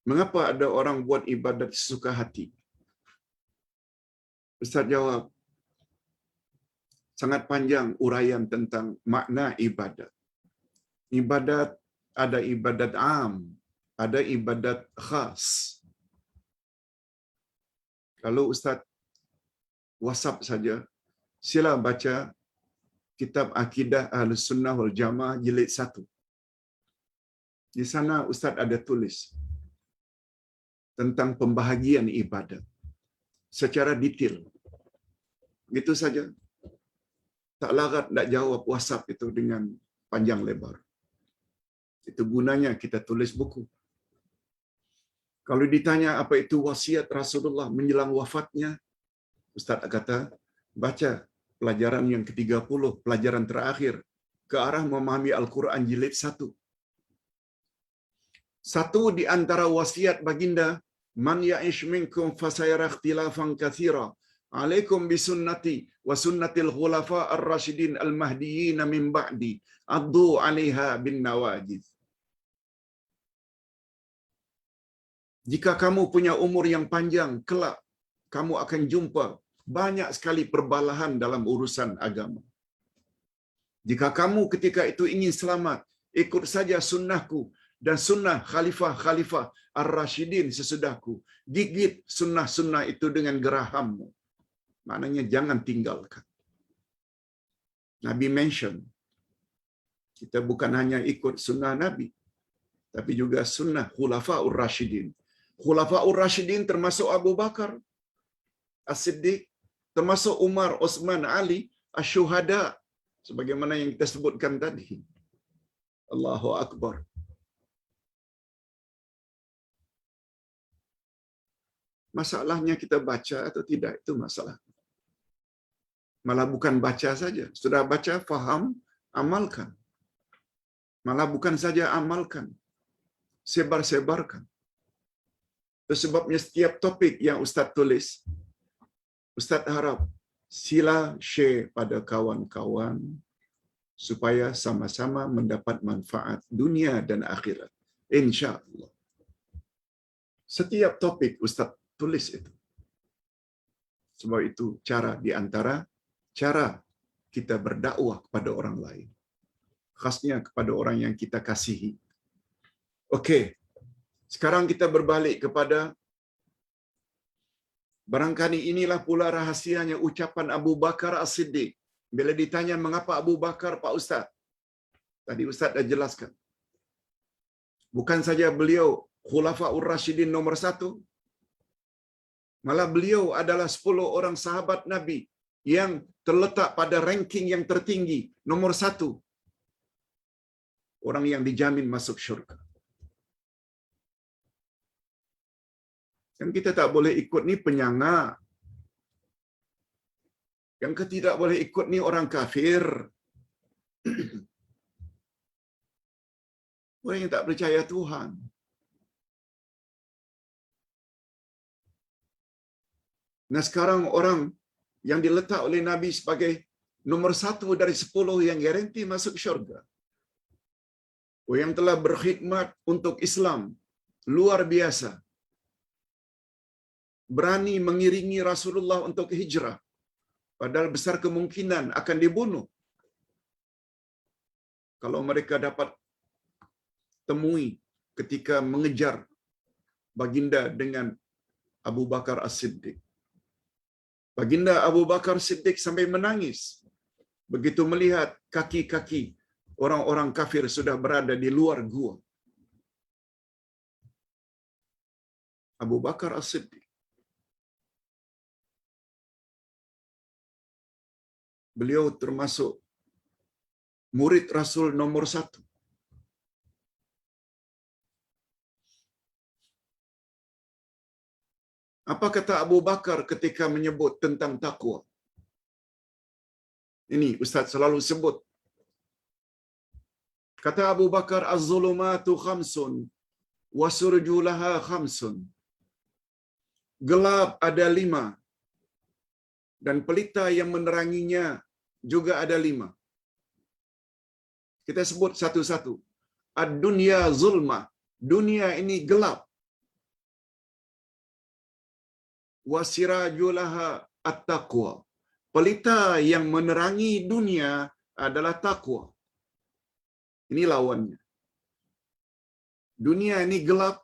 Mengapa ada orang buat ibadat sesuka hati? Ustaz jawab, sangat panjang uraian tentang makna ibadat. Ibadat ada ibadat am, ada ibadat khas. Kalau Ustaz WhatsApp saja, sila baca kitab Akidah Ahlus Sunnah wal Jamaah jilid 1. Di sana Ustaz ada tulis tentang pembahagian ibadat secara detail. Gitu saja. Tak larat nak jawab WhatsApp itu dengan panjang lebar. Itu gunanya kita tulis buku. Kalau ditanya apa itu wasiat Rasulullah menjelang wafatnya, Ustaz kata, baca pelajaran yang ke-30, pelajaran terakhir, ke arah memahami Al-Quran jilid 1. Satu di antara wasiat baginda, man ya'ish minkum fasayara ikhtilafan katsira, alaikum bisunnati wa sunnatil khulafa ar-rasyidin al-mahdiyyin min ba'di, addu 'alaiha bin nawajiz. Jika kamu punya umur yang panjang, kelak kamu akan jumpa banyak sekali perbalahan dalam urusan agama. Jika kamu ketika itu ingin selamat, ikut saja sunnahku dan sunnah khalifah-khalifah ar-rasyidin sesudahku. Gigit sunnah-sunnah itu dengan gerahammu. Maknanya jangan tinggalkan. Nabi mention, kita bukan hanya ikut sunnah Nabi, tapi juga sunnah khulafaur rasyidin. Khulafaur rasyidin termasuk Abu Bakar As-Siddiq, termasuk Umar, Utsman, Ali, asy-syuhada, sebagaimana yang kita sebutkan tadi. Allahu Akbar. Masalahnya kita baca atau tidak, itu masalah. Malah bukan baca saja. Sudah baca, faham, amalkan. Malah bukan saja amalkan, sebar-sebarkan. Itu sebabnya setiap topik yang Ustaz tulis, Ustaz harap sila share pada kawan-kawan supaya sama-sama mendapat manfaat dunia dan akhirat. InsyaAllah. Setiap topik Ustaz tulis itu. Sebab itu cara di antara cara kita berdakwah kepada orang lain. Khasnya kepada orang yang kita kasihi. Okey. Sekarang kita berbalik kepada barangkali inilah pula rahasianya ucapan Abu Bakar As-Siddiq. Bila ditanya mengapa Abu Bakar, Pak Ustaz? Tadi Ustaz dah jelaskan. Bukan saja beliau Khulafaur Rasyidin nomor 1, malah beliau adalah 10 orang sahabat Nabi yang terletak pada ranking yang tertinggi, nomor 1. Orang yang dijamin masuk syurga. Yang kita tak boleh ikut ni penyanga. Yang kita tidak boleh ikut ni orang kafir. Orang yang tak percaya Tuhan. Nah sekarang orang yang diletak oleh Nabi sebagai nomor 1 dari 10 yang garanti masuk syurga. Yang telah berkhidmat untuk Islam luar biasa. Berani mengiringi Rasulullah untuk hijrah. Padahal besar kemungkinan akan dibunuh. Kalau mereka dapat temui ketika mengejar baginda dengan Abu Bakar As-Siddiq. Baginda Abu Bakar Siddiq sampai menangis begitu melihat kaki-kaki orang-orang kafir sudah berada di luar gua. Abu Bakar As-Siddiq. Beliau termasuk murid Rasul nomor 1. Apa kata Abu Bakar ketika menyebut tentang takwa? Ini Ustaz selalu sebut. Kata Abu Bakar, az-zulumatu khamsun wa surjulaha khamsun. Gelap ada 5 dan pelita yang meneranginya juga ada 5. Kita sebut satu-satu. Ad-dunya zulma. Dunia ini gelap. Wa sirajulaha at-taqwa. Pelita yang menerangi dunia adalah takwa. Ini lawannya. Dunia ini gelap,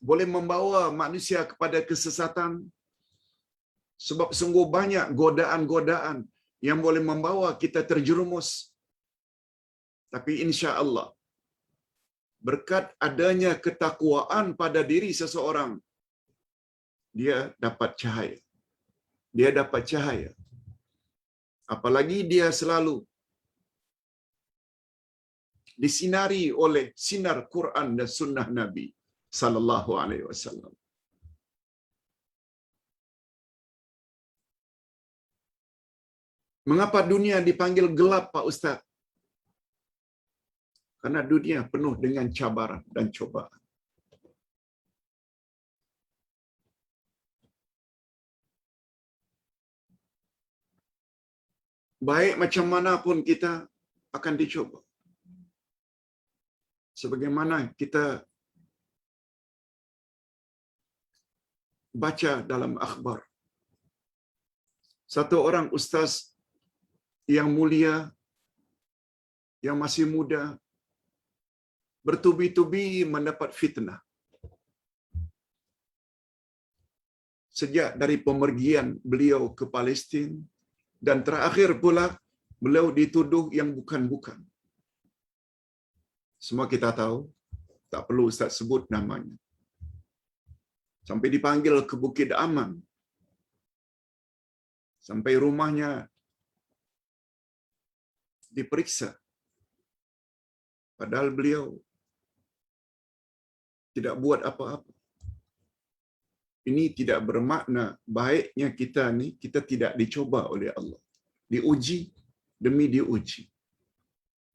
boleh membawa manusia kepada kesesatan, sebab sungguh banyak godaan-godaan yang boleh membawa kita terjerumus. Tapi insya Allah, berkat adanya ketakwaan pada diri seseorang, dia dapat cahaya. Dia dapat cahaya. Apalagi dia selalu disinari oleh sinar Quran dan sunnah Nabi sallallahu alaihi wasallam. Mengapa dunia dipanggil gelap, Pak Ustaz? Karena dunia penuh dengan cabaran dan cobaan. Baik macam mana pun kita akan dicoba. Sebagaimana kita baca dalam akhbar. Satu orang ustaz yang mulia, yang masih muda, bertubi-tubi mendapat fitnah. Sejak dari pemergian beliau ke Palestin, dan terakhir pula beliau dituduh yang bukan-bukan. Semua kita tahu, tak perlu Ustaz sebut namanya. Sampai dipanggil ke Bukit Aman. Sampai rumahnya diperiksa. Padahal beliau tidak buat apa-apa. Ini tidak bermakna baiknya kita tidak dicoba oleh Allah. Diuji demi diuji.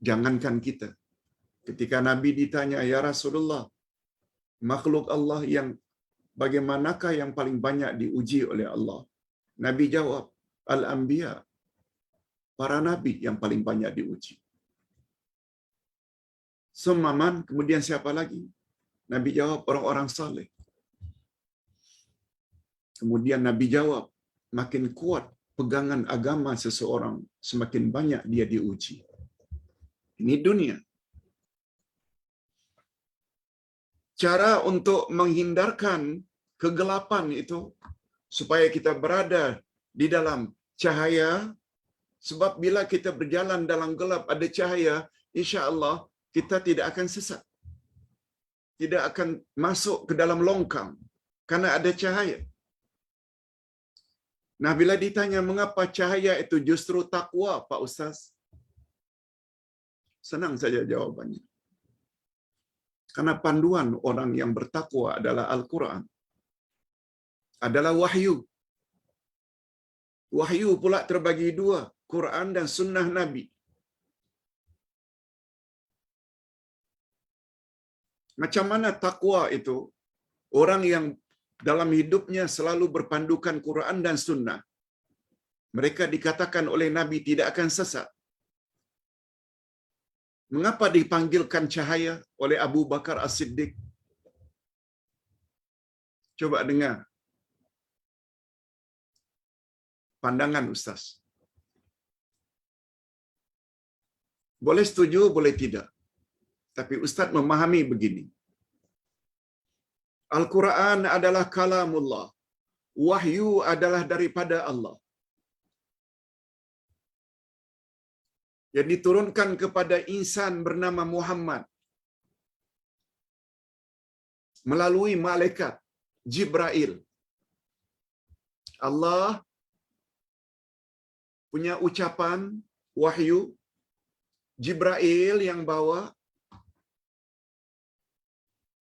Jangankan kita. Ketika Nabi ditanya, "Ya Rasulullah, makhluk Allah yang bagaimanakah yang paling banyak diuji oleh Allah?" Nabi jawab, "Al-Anbiya." Para nabi yang paling banyak diuji. Semaman, kemudian siapa lagi? Nabi jawab, orang-orang saleh. Kemudian Nabi jawab, makin kuat pegangan agama seseorang, semakin banyak dia diuji. Ini dunia. Cara untuk menghindarkan kegelapan itu, supaya kita berada di dalam cahaya, sebab bila kita berjalan dalam gelap ada cahaya, insya Allah kita tidak akan sesat. Tidak akan masuk ke dalam longkang, karena ada cahaya. Nah, bila ditanya mengapa cahaya itu justru takwa, Pak Ustaz? Senang saja jawabannya. Karena panduan orang yang bertakwa adalah Al-Quran. Adalah wahyu. Wahyu pula terbagi 2, Quran dan sunnah Nabi. Macam mana takwa itu? Orang yang dalam hidupnya selalu berpandukan Quran dan Sunnah, mereka dikatakan oleh Nabi tidak akan sesat. Mengapa dipanggilkan cahaya oleh Abu Bakar As-Siddiq? Coba dengar pandangan Ustaz. Boleh setuju, boleh tidak. Tapi Ustaz memahami begini. Al-Quran adalah kalamullah. Wahyu adalah daripada Allah. Yang diturunkan kepada insan bernama Muhammad melalui malaikat Jibril. Allah punya ucapan wahyu, Jibril yang bawa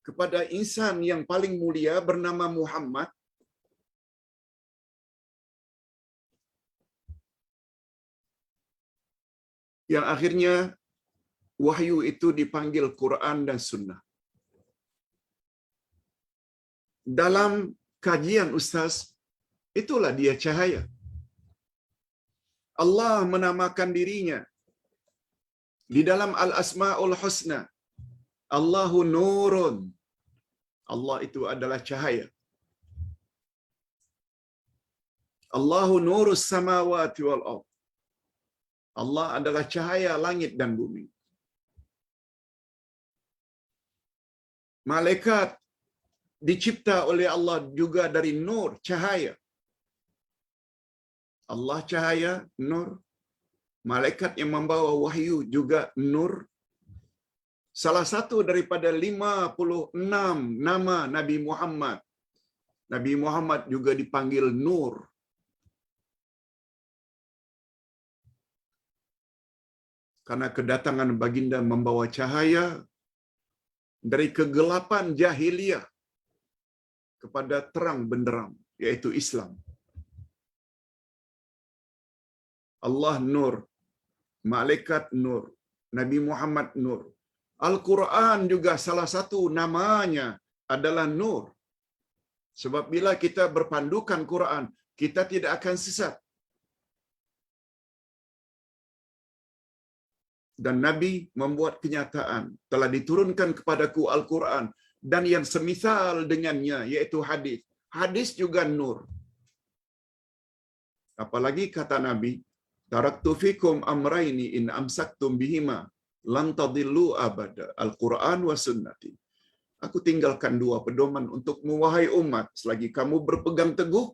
kepada insan yang paling mulia bernama Muhammad, yang akhirnya wahyu itu dipanggil Quran dan Sunnah. Dalam kajian Ustaz, itulah dia cahaya. Allah menamakan dirinya di dalam Al-Asma'ul Husna, Allahu Nurun. Allah itu adalah cahaya. Allahu Nurus Samawati wal Ardh. Allah adalah cahaya langit dan bumi. Malaikat dicipta oleh Allah juga dari nur, cahaya. Allah cahaya, nur. Malaikat yang membawa wahyu juga nur. Salah satu daripada 56 nama Nabi Muhammad. Nabi Muhammad juga dipanggil Nur. Karena kedatangan baginda membawa cahaya dari kegelapan jahiliyah kepada terang benderang, yaitu Islam. Allah Nur, malaikat Nur, Nabi Muhammad Nur. Al-Quran juga salah satu namanya adalah Nur. Sebab bila kita berpandukan Quran, kita tidak akan sesat. Dan Nabi membuat kenyataan, telah diturunkan kepadaku Al-Quran dan yang semisal dengannya, yaitu hadis. Hadis juga nur. Apalagi kata Nabi, taraktu fikum amraini in amsaktum bihima lan tadillu abada, Al-Quran wa sunnati. Aku tinggalkan dua pedoman untuk wahai umat, selagi kamu berpegang teguh,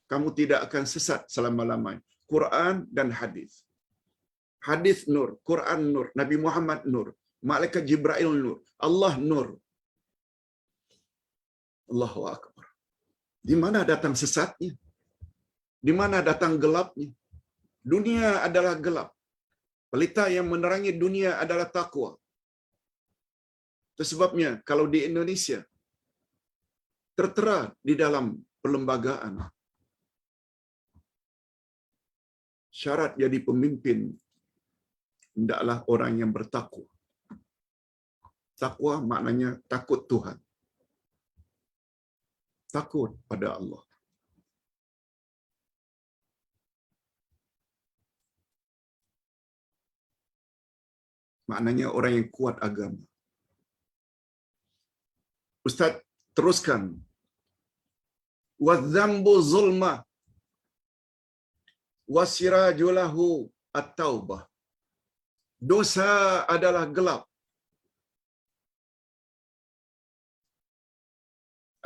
kamu tidak akan sesat selama-lamanya. Quran dan hadis. Hadis nur, Quran nur, Nabi Muhammad nur, malaikat Jibril nur, Allah nur. Allahu Akbar. Di mana datang sesatnya? Di mana datang gelapnya? Dunia adalah gelap. Pelita yang menerangi dunia adalah takwa. Itu sebabnya kalau di Indonesia tertera di dalam perlembagaan, syarat jadi pemimpin hendaklah orang yang bertakwa. Takwa maknanya takut Tuhan. Takut pada Allah. Maknanya orang yang kuat agama. Ustaz teruskan. Wadzambu zulma wasirajulahu at-taubah. Dosa adalah gelap.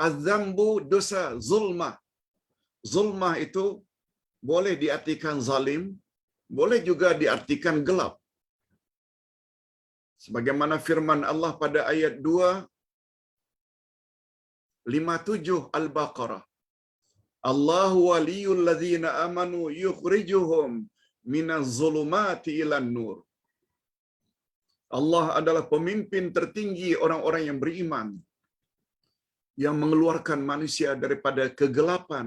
Az-zambu dosa, zulma. Zulma itu boleh diartikan zalim, boleh juga diartikan gelap. Sebagaimana firman Allah pada ayat 257 Al-Baqarah. Allahu waliyul ladzina amanu yukhrijuhum minaz zulumati ilan nur. Allah adalah pemimpin tertinggi orang-orang yang beriman, yang mengeluarkan manusia daripada kegelapan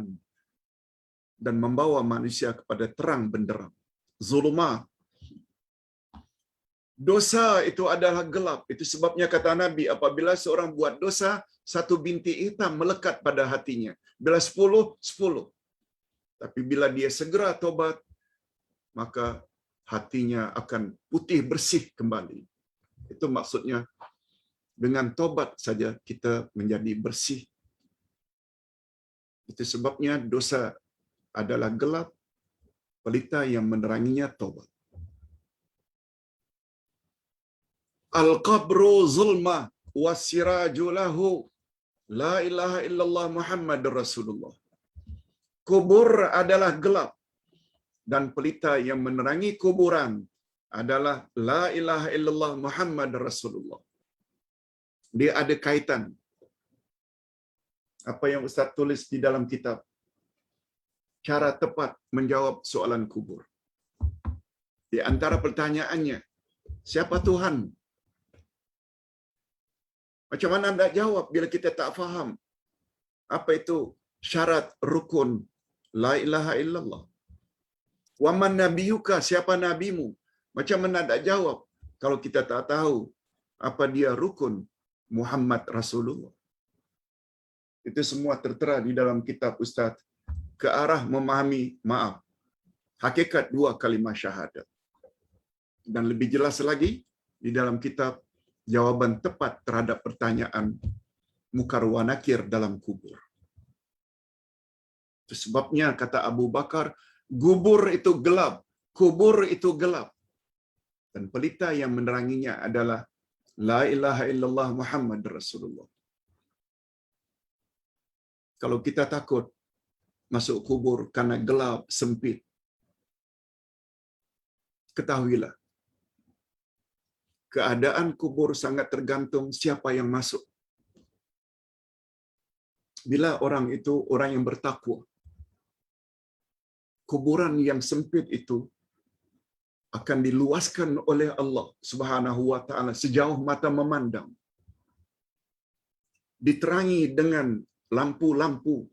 dan membawa manusia kepada terang benderang. Zulumah. Dosa itu adalah gelap. Itu sebabnya kata Nabi, apabila seorang buat dosa, satu bintik hitam melekat pada hatinya. Bila 10, 10. Tapi bila dia segera tobat, maka hatinya akan putih bersih kembali. Itu maksudnya, dengan tobat saja kita menjadi bersih. Itu sebabnya dosa adalah gelap, pelita yang meneranginya tobat. Al-qabru zulma wasiraju lahu la ilaha illallah Muhammad Rasulullah. Kubur adalah gelap dan pelita yang menerangi kuburan adalah la ilaha illallah Muhammad Rasulullah. Dia ada kaitan. Apa yang Ustaz tulis di dalam kitab, cara tepat menjawab soalan kubur. Di antara pertanyaannya, siapa Tuhan? Macam mana anda jawab bila kita tak faham apa itu syarat rukun la ilaha illallah? Wa man nabiyuka, siapa nabimu? Macam mana anda jawab kalau kita tak tahu apa dia rukun Muhammad Rasulullah? Itu semua tertera di dalam kitab Ustaz ke arah memahami hakikat dua kalimah syahadat. Dan lebih jelas lagi di dalam kitab jawaban tepat terhadap pertanyaan mukar wa nakir dalam kubur. Itu sebabnya kata Abu Bakar, gubur itu gelap, kubur itu gelap. Dan pelita yang meneranginya adalah la ilaha illallah Muhammad Rasulullah. Kalau kita takut masuk kubur karena gelap, sempit, ketahuilah, keadaan kubur sangat tergantung siapa yang masuk. Bila orang itu orang yang bertakwa, kuburan yang sempit itu akan diluaskan oleh Allah Subhanahu wa taala sejauh mata memandang. Diterangi dengan lampu-lampu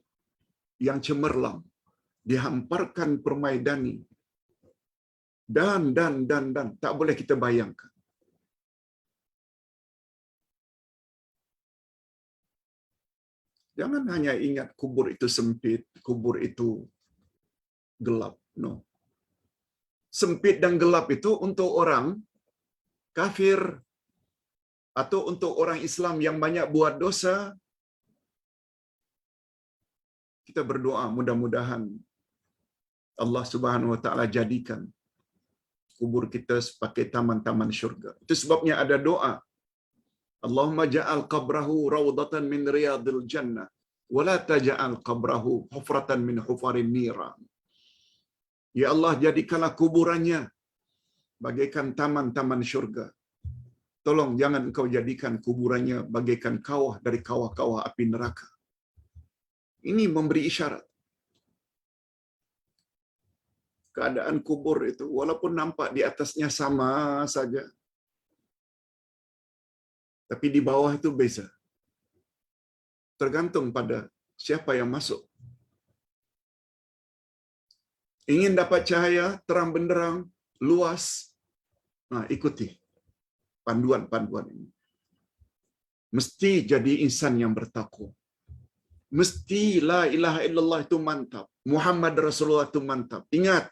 yang cemerlang, dihamparkan permaidani, dan tak boleh kita bayangkan. Jangan hanya ingat kubur itu sempit, kubur itu gelap. No. Sempit dan gelap itu untuk orang kafir atau untuk orang Islam yang banyak buat dosa. Kita berdoa mudah-mudahan Allah Subhanahu wa taala jadikan kubur kita sebagai taman-taman syurga. Itu sebabnya ada doa, Allahumma ja'al qabrahu rawdatan min riyadil jannah wa la taj'al qabrahu hufratan min hufarin niran. Ya Allah, jadikanlah kuburannya bagaikan taman-taman syurga. Tolong jangan engkau jadikan kuburannya bagaikan kawah dari kawah-kawah api neraka. Ini memberi isyarat. Keadaan kubur itu walaupun nampak di atasnya sama saja, tapi di bawah itu beza. Tergantung pada siapa yang masuk. Ingin dapat cahaya terang benderang, luas, ikuti panduan-panduan ini. Mesti jadi insan yang bertakwa. Mesti la ilaha illallah itu mantap. Muhammad Rasulullah itu mantap. Ingat,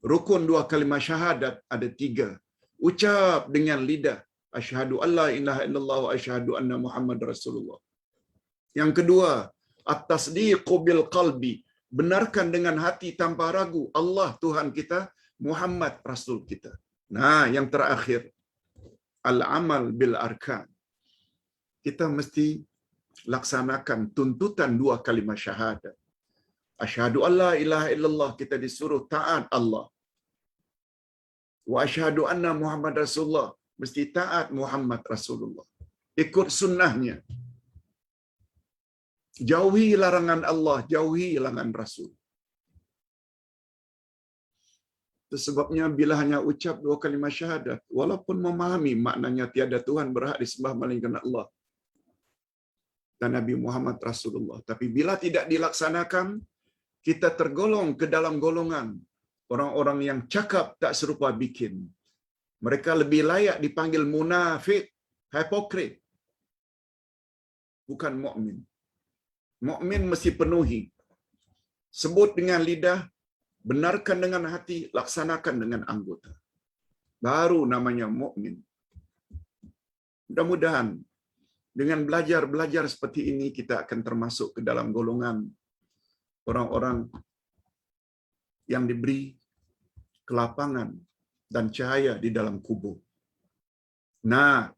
rukun dua kalimah syahadat ada 3. Ucap dengan lidah, asyhadu alla ilaha illallah wa asyhadu anna Muhammad Rasulullah. Yang kedua, at-tasdiqu bil qalbi, benarkan dengan hati tanpa ragu Allah Tuhan kita, Muhammad Rasul kita. Nah, yang terakhir, al-amal bil arkan. Kita mesti laksanakan tuntutan dua kalimah syahadat. Asyhadu alla ilaha illallah, kita disuruh taat Allah. Wa asyhadu anna Muhammad Rasulullah, mesti taat Muhammad Rasulullah. Ikut sunnahnya. Jauhi larangan Allah, jauhi larangan Rasul. Itu sebabnya bila hanya ucap dua kalimah syahadat, walaupun memahami maknanya tiada Tuhan berhak disembah melainkan Allah dan Nabi Muhammad Rasulullah, tapi bila tidak dilaksanakan, kita tergolong ke dalam golongan orang-orang yang cakap tak serupa bikin. Mereka lebih layak dipanggil munafik, hipokrit, bukan mukmin. Mukmin mesti penuhi. Sebut dengan lidah, benarkan dengan hati, laksanakan dengan anggota. Baru namanya mukmin. Mudah-mudahan dengan belajar seperti ini kita akan termasuk ke dalam golongan orang-orang yang diberi kelapangan dan cahaya di dalam kubur. Nah,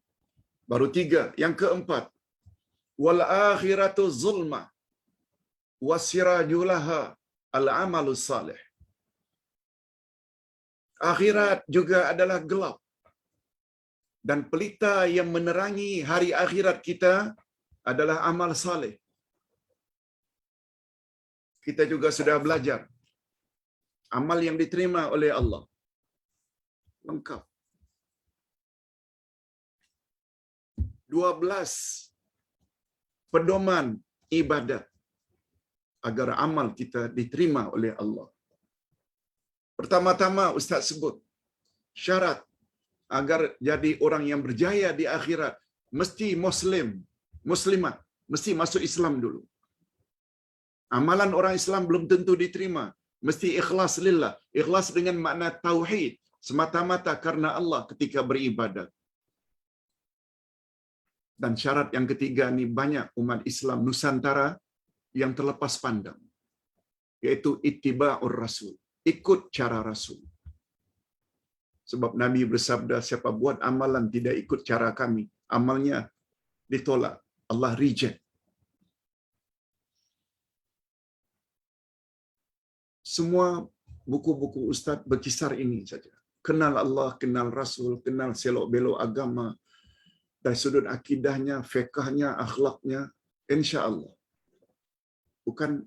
baru 3. Yang keempat, wal akhiratu zulma wasirajulaha al-amalus salih. Akhirat juga adalah gelap. Dan pelita yang menerangi hari akhirat kita adalah amal saleh. Kita juga sudah belajar. Amal yang diterima oleh Allah. Lengkap. 12 pedoman ibadat agar amal kita diterima oleh Allah. Pertama-tama Ustaz sebut, syarat agar jadi orang yang berjaya di akhirat, mesti muslimat, mesti masuk Islam dulu. Amalan orang Islam belum tentu diterima, mesti ikhlas lillah, ikhlas dengan makna tauhid, semata-mata karena Allah ketika beribadat. Dan syarat yang ketiga ni banyak umat Islam Nusantara yang terlepas pandang, yaitu ittiba'ur rasul, ikut cara Rasul. Sebab Nabi bersabda, siapa buat amalan tidak ikut cara kami, amalnya ditolak, Allah reject. Semua buku-buku Ustaz berkisar ini saja. Kenal Allah, kenal Rasul, kenal selok-belok agama, dari sudut akidahnya, fiqhnya, akhlaknya, insya-Allah. Bukan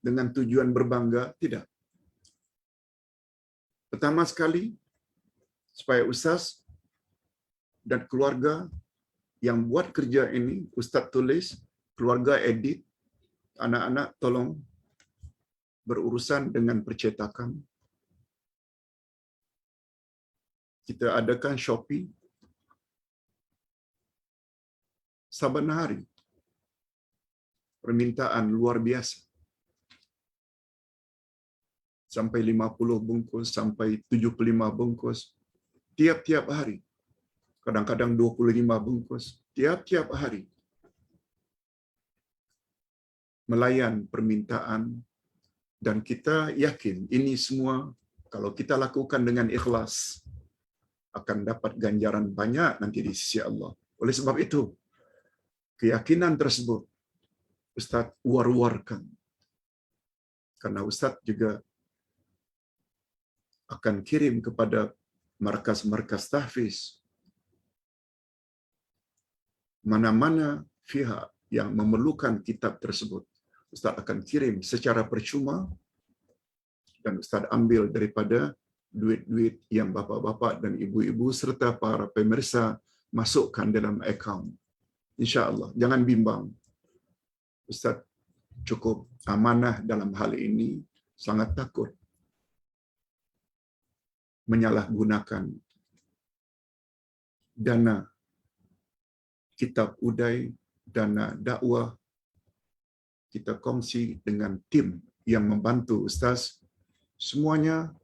dengan tujuan berbangga, tidak. Pertama sekali, supaya Ustaz dan keluarga yang buat kerja ini, Ustaz tulis, keluarga edit, anak-anak tolong berurusan dengan percetakan. Kita adakan Shopee, saban hari permintaan luar biasa. Sampai 50 bungkus, sampai 75 bungkus tiap-tiap hari. Kadang-kadang 25 bungkus tiap-tiap hari. Melayan permintaan, dan kita yakin ini semua kalau kita lakukan dengan ikhlas akan dapat ganjaran banyak nanti di sisi Allah. Oleh sebab itu, keyakinan tersebut Ustaz war-warkan. Karena Ustaz juga akan kirim kepada markas-markas tahfiz. Mana-mana pihak yang memerlukan kitab tersebut, Ustaz akan kirim secara percuma, dan Ustaz ambil daripada duit-duit yang bapa-bapa dan ibu-ibu serta para pemirsa masukkan dalam akaun. InsyaAllah, jangan bimbang. Ustaz cukup amanah dalam hal ini, sangat takut menyalahgunakan dana kitab Uday, dana dakwah. Kita kongsi dengan tim yang membantu Ustaz. Semuanya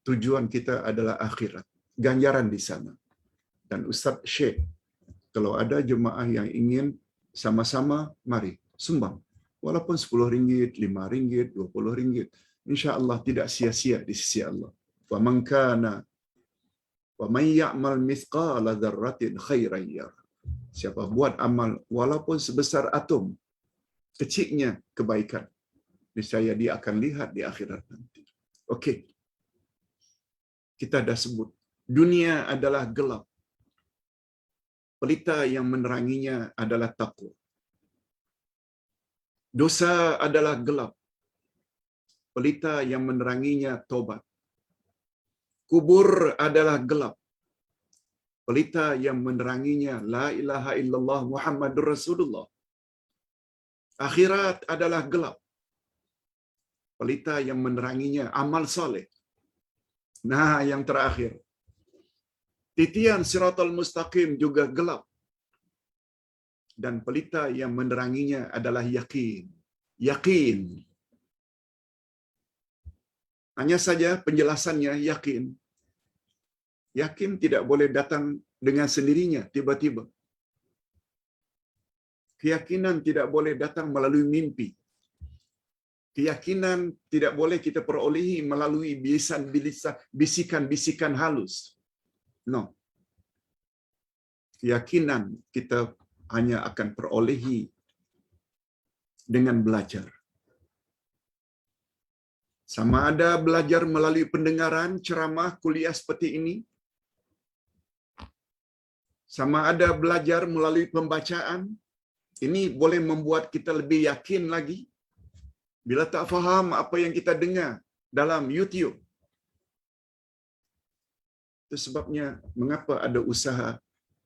tujuan kita adalah akhirat, ganjaran di sana. Dan Ustaz Syekh, kalau ada jemaah yang ingin sama-sama, mari sumbang. Walaupun RM10, RM5, RM20, insya-Allah tidak sia-sia di sisi Allah. Wa man kana wa may ya'mal mithqala dzarratin khairan yarah. Siapa buat amal walaupun sebesar atom, kecilnya kebaikan, niscaya dia akan lihat di akhirat nanti. Okey. Kita dah sebut, dunia adalah gelap. Pelita yang meneranginya adalah takwa. Dosa adalah gelap. Pelita yang meneranginya taubat. Kubur adalah gelap. Pelita yang meneranginya la ilaha illallah Muhammadur Rasulullah. Akhirat adalah gelap. Pelita yang meneranginya amal soleh. Nah, yang terakhir, Titian siratal mustaqim juga gelap. Dan pelita yang meneranginya adalah yakin. Yakin. Hanya saja penjelasannya yakin. Yakin tidak boleh datang dengan sendirinya, tiba-tiba. Keyakinan tidak boleh datang melalui mimpi. Keyakinan tidak boleh kita perolehi melalui bisikan-bisikan halus. No. Keyakinan kita hanya akan perolehi dengan belajar. Sama ada belajar melalui pendengaran ceramah kuliah seperti ini, sama ada belajar melalui pembacaan, ini boleh membuat kita lebih yakin lagi. Bila tak faham apa yang kita dengar dalam YouTube. Itu sebabnya mengapa ada usaha,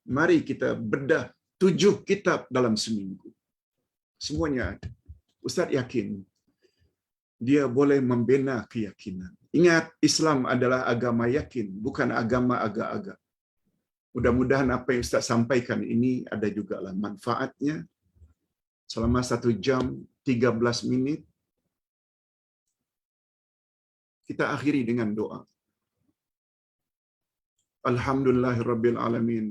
mari kita bedah 7 kitab dalam seminggu. Semuanya ada. Ustaz yakin, dia boleh membina keyakinan. Ingat, Islam adalah agama yakin, bukan agama agak-agak. Mudah-mudahan apa yang Ustaz sampaikan ini ada jugalah manfaatnya. Selama 1 jam 13 minit, kita akhiri dengan doa. Alhamdulillahirabbil alamin.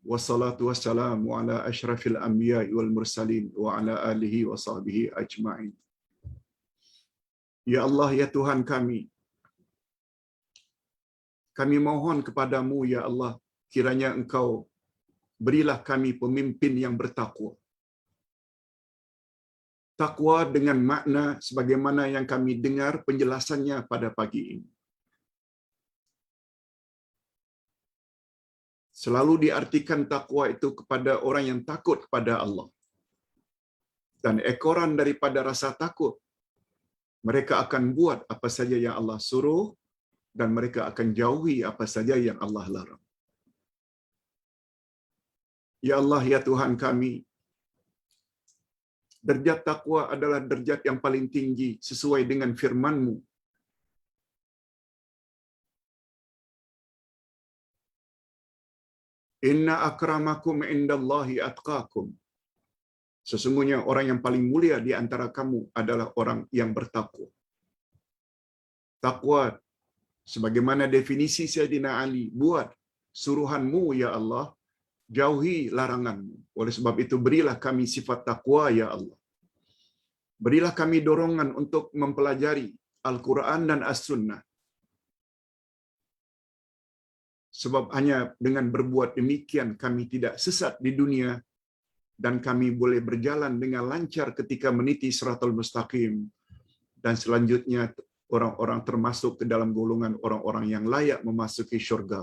Wassalatu wassalamu ala asyrafil anbiya'i wal mursalin wa ala alihi wa sahbihi ajma'in. Ya Allah, ya Tuhan kami mohon kepadamu ya Allah, kiranya Engkau berilah kami pemimpin yang bertakwa. Takwa dengan makna sebagaimana yang kami dengar penjelasannya pada pagi ini. Selalu diartikan takwa itu kepada orang yang takut kepada Allah. Dan ekoran daripada rasa takut, mereka akan buat apa saja yang Allah suruh dan mereka akan jauhi apa saja yang Allah larang. Ya Allah, ya Tuhan kami, derajat takwa adalah derajat yang paling tinggi sesuai dengan firman-Mu. Inna akramakum indallahi atqakum. Sesungguhnya orang yang paling mulia di antara kamu adalah orang yang bertakwa. Takwa, sebagaimana definisi Sayyidina Ali, buat suruhan-Mu ya Allah, jauhi larangan-Mu. Oleh sebab itu berilah kami sifat takwa ya Allah. Berilah kami dorongan untuk mempelajari Al-Quran dan As-Sunnah. Sebab hanya dengan berbuat demikian kami tidak sesat di dunia dan kami boleh berjalan dengan lancar ketika meniti Siratal Mustaqim dan selanjutnya orang-orang termasuk ke dalam golongan orang-orang yang layak memasuki syurga.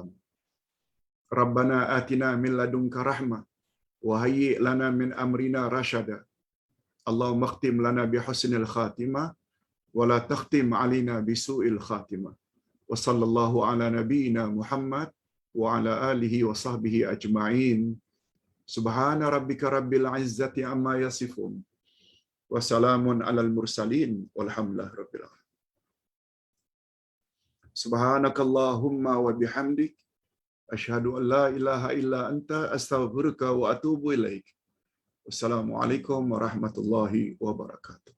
Rabbana atina min ladunka rahmah wa hayyi' lana min amrina rasyada. Allahumma khtim lana bi husnil khatimah wa la takhtim alaina bi su'il khatimah. Wa sallallahu ala nabiyyina Muhammad wa ala alihi wa sahbihi ajma'in. Subhana rabbika rabbil izzati amma yasifun. Wa salamun alal mursalin walhamdulillahi rabbil alamin. Subhanakallahumma wa bihamdik asyhadu an la ilaha illa anta astaghfiruka wa atubu ilaik. Wassalamualaikum warahmatullahi wabarakatuh.